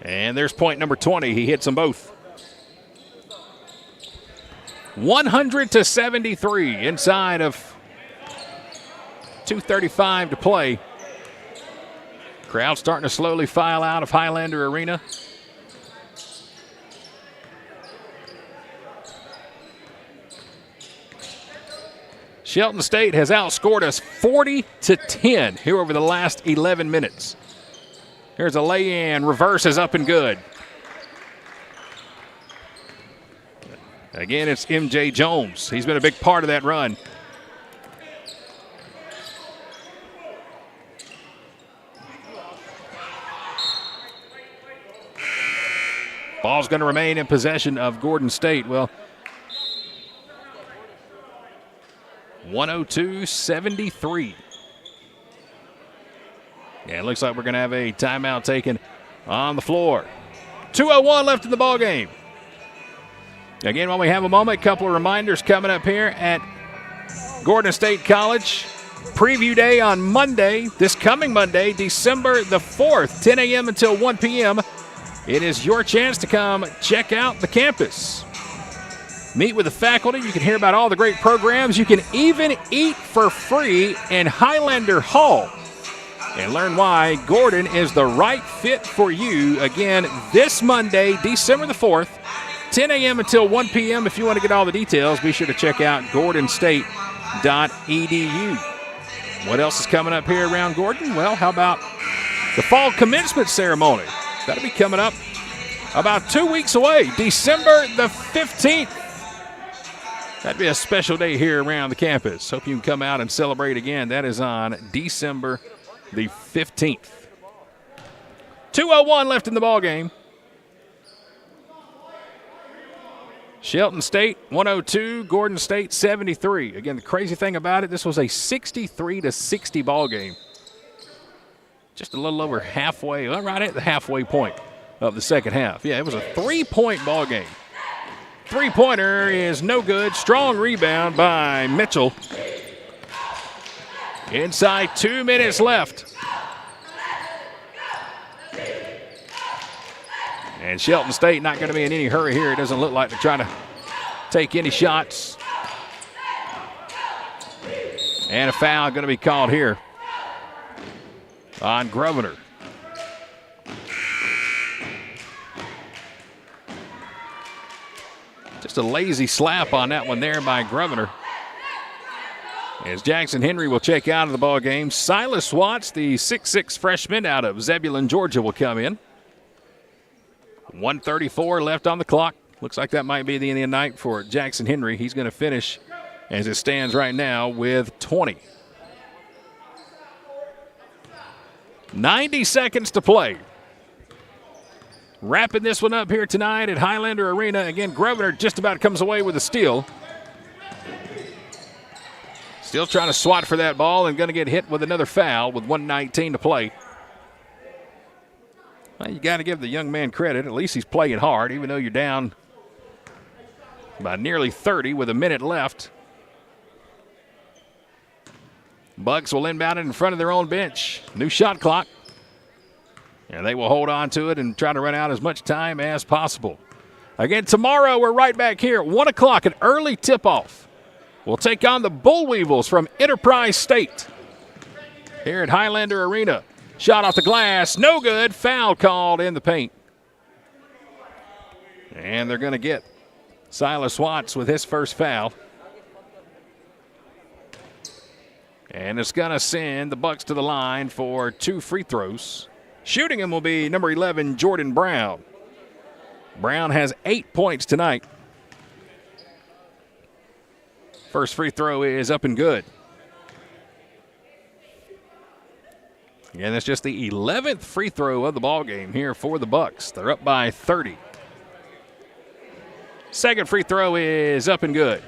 And there's point number 20. He hits them both. 100-73 inside of 2:35 to play. Crowd starting to slowly file out of Highlander Arena. Shelton State has outscored us 40-10 here over the last 11 minutes. Here's a lay-in, reverse is up and good. Again, it's MJ Jones. He's been a big part of that run. Ball's going to remain in possession of Gordon State. Well, 102-73. Yeah, it looks like we're going to have a timeout taken on the floor. 2:01 left in the ball game. Again, while we have a moment, a couple of reminders coming up here at Gordon State College. Preview day on Monday, this coming Monday, December the 4th, 10 a.m. until 1 p.m. It is your chance to come check out the campus. Meet with the faculty. You can hear about all the great programs. You can even eat for free in Highlander Hall and learn why Gordon is the right fit for you. Again, this Monday, December the 4th, 10 a.m. until 1 p.m. If you want to get all the details, be sure to check out gordonstate.edu. What else is coming up here around Gordon? Well, how about the fall commencement ceremony? That'll be coming up about 2 weeks away, December the 15th. That'd be a special day here around the campus. Hope you can come out and celebrate again. That is on December the 15th. 2:01 left in the ball game. Shelton State 102, Gordon State 73. Again, the crazy thing about it, this was a 63-60 ball game. Just a little over halfway, right at the halfway point of the second half. Yeah, it was a 3-point ball game. Three-pointer is no good. Strong rebound by Mitchell. Inside 2 minutes left. And Shelton State not going to be in any hurry here. It doesn't look like they're trying to take any shots. And a foul going to be called here on Grosvenor. Just a lazy slap on that one there by Grosvenor. As Jackson Henry will check out of the ball game. Silas Watts, the 6'6 freshman out of Zebulon, Georgia, will come in. 1:34 left on the clock. Looks like that might be the end of the night for Jackson Henry. He's going to finish, as it stands right now, with 20. 90 seconds to play. Wrapping this one up here tonight at Highlander Arena. Again, Grosvenor just about comes away with a steal. Still trying to swat for that ball and going to get hit with another foul with 1:19 to play. Well, you got to give the young man credit. At least he's playing hard, even though you're down by nearly 30 with a minute left. Bucks will inbound it in front of their own bench. New shot clock. And they will hold on to it and try to run out as much time as possible. Again, tomorrow we're right back here at 1 o'clock, an early tip-off. We'll take on the Bull Weevils from Enterprise State here at Highlander Arena. Shot off the glass, no good. Foul called in the paint. And they're going to get Silas Watts with his first foul. And it's going to send the Bucks to the line for 2 free throws. Shooting him will be number 11, Jordan Brown. Brown has 8 points tonight. First free throw is up and good. And that's just the 11th free throw of the ball game here for the Bucks. They're up by 30. Second free throw is up and good.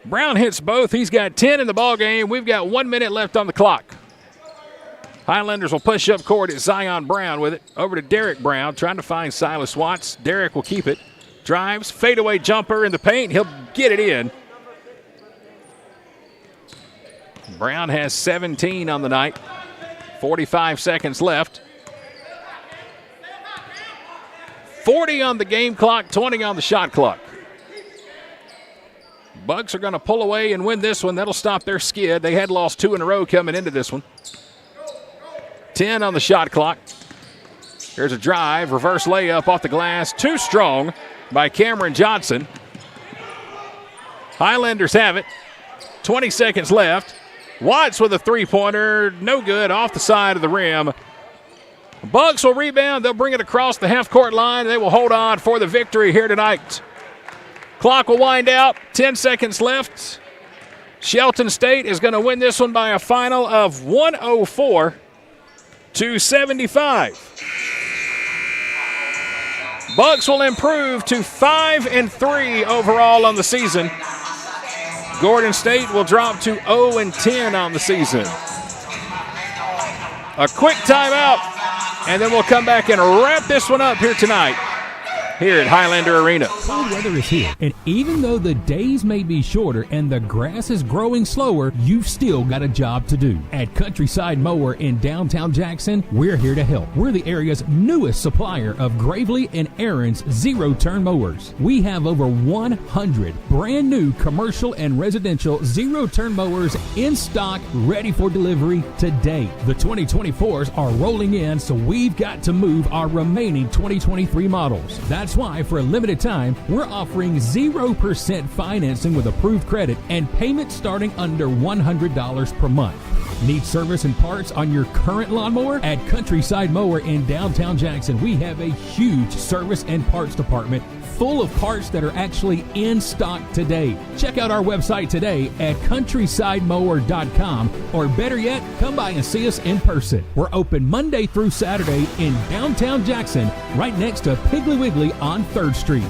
Brown hits both. He's got 10 in the ball game. We've got 1 minute left on the clock. Highlanders will push up court at Zion Brown with it. Over to Derek Brown, trying to find Silas Watts. Derek will keep it. Drives, fadeaway jumper in the paint. He'll get it in. Brown has 17 on the night. 45 seconds left. 40 on the game clock, 20 on the shot clock. Bucks are going to pull away and win this one. That'll stop their skid. They had lost 2 in a row coming into this one. 10 on the shot clock. Here's a drive, reverse layup off the glass. Too strong by Cameron Johnson. Highlanders have it. 20 seconds left. Watts with a three-pointer, no good, off the side of the rim. Bucks will rebound. They'll bring it across the half-court line. They will hold on for the victory here tonight. Clock will wind out. 10 seconds left. Shelton State is going to win this one by a final of 104-75. Bucks will improve to 5-3 overall on the season. Gordon State will drop to 0-10 on the season. A quick timeout, and then we'll come back and wrap this one up here tonight here at Highlander Arena. Cold weather is here, and even though the days may be shorter and the grass is growing slower, you've still got a job to do. At Countryside Mower in downtown Jackson, we're here to help. We're the area's newest supplier of Gravely and Aaron's zero-turn mowers. We have over 100 brand new commercial and residential zero-turn mowers in stock, ready for delivery today. The 2024s are rolling in, so we've got to move our remaining 2023 models. That's why, for a limited time, we're offering 0% financing with approved credit and payments starting under $100 per month. Need service and parts on your current lawnmower? At Countryside Mower in downtown Jackson, we have a huge service and parts department full of parts that are actually in stock today. Check out our website today at countrysidemower.com, or better yet, come by and see us in person. We're open Monday through Saturday in downtown Jackson, right next to Piggly Wiggly on 3rd Street.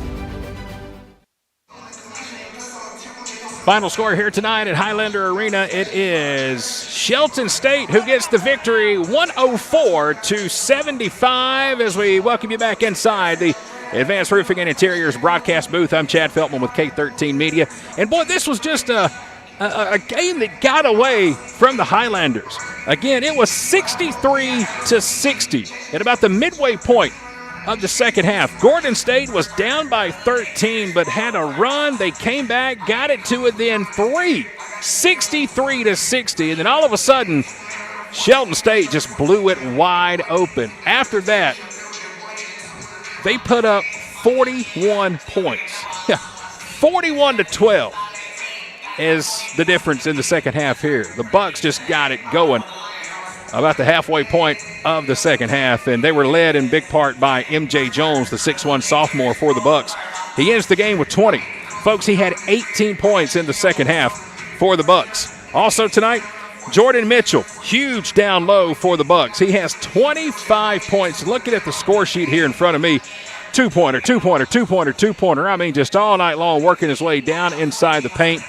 Final score here tonight at Highlander Arena, it is Shelton State who gets the victory, 104-75, as we welcome you back inside the Advanced Roofing and Interiors broadcast booth. I'm Chad Feltman with K13 Media. And, boy, this was just a game that got away from the Highlanders. Again, it was 63-60 at about the midway point of the second half. Gordon State was down by 13, but had a run. They came back, got it to within 3, 63-60, and then all of a sudden, Shelton State just blew it wide open. After that, they put up 41 points. 41-12 is the difference in the second half here. The Bucks just got it going about the halfway point of the second half, and they were led in big part by M.J. Jones, the 6'1 sophomore for the Bucks. He ends the game with 20. Folks, he had 18 points in the second half for the Bucks. Also tonight, Jordan Mitchell, huge down low for the Bucks. He has 25 points. Looking at the score sheet here in front of me, two-pointer, two-pointer, two-pointer, two-pointer. I mean, just all night long working his way down inside the paint.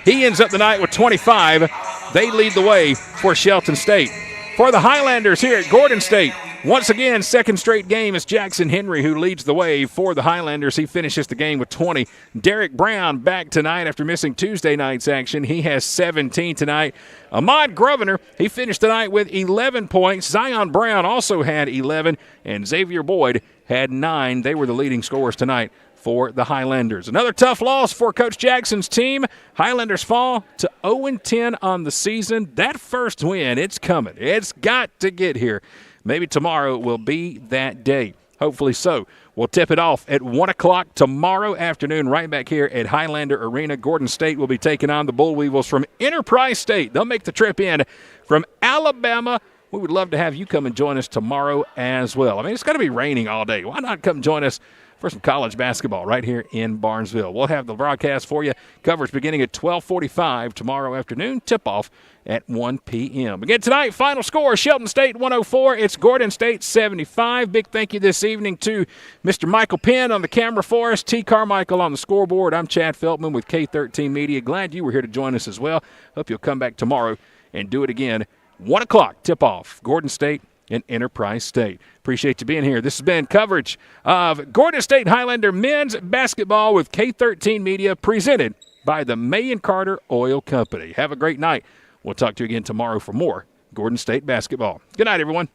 He ends up the night with 25. They lead the way for Shelton State. For the Highlanders here at Gordon State, once again, second straight game is Jackson Henry who leads the way for the Highlanders. He finishes the game with 20. Derek Brown back tonight after missing Tuesday night's action. He has 17 tonight. Ahmad Grosvenor, he finished tonight with 11 points. Zion Brown also had 11, and Xavier Boyd had 9. They were the leading scorers tonight for the Highlanders. Another tough loss for Coach Jackson's team. Highlanders fall to 0-10 on the season. That first win, it's coming. It's got to get here. Maybe tomorrow will be that day. Hopefully so. We'll tip it off at 1 o'clock tomorrow afternoon right back here at Highlander Arena. Gordon State will be taking on the Bull Weevils from Enterprise State. They'll make the trip in from Alabama. We would love to have you come and join us tomorrow as well. I mean, it's going to be raining all day. Why not come join us for some college basketball right here in Barnesville? We'll have the broadcast for you. Coverage beginning at 12:45 tomorrow afternoon. Tip-off at 1 p.m. Again tonight, final score, Shelton State 104. It's Gordon State 75. Big thank you this evening to Mr. Michael Penn on the camera for us, T. Carmichael on the scoreboard. I'm Chad Feltman with K13 Media. Glad you were here to join us as well. Hope you'll come back tomorrow and do it again. 1 o'clock tip-off, Gordon State and Enterprise State. Appreciate you being here. This has been coverage of Gordon State Highlander men's basketball with K13 Media, presented by the May and Carter Oil Company. Have a great night. We'll talk to you again tomorrow for more Gordon State basketball. Good night, everyone.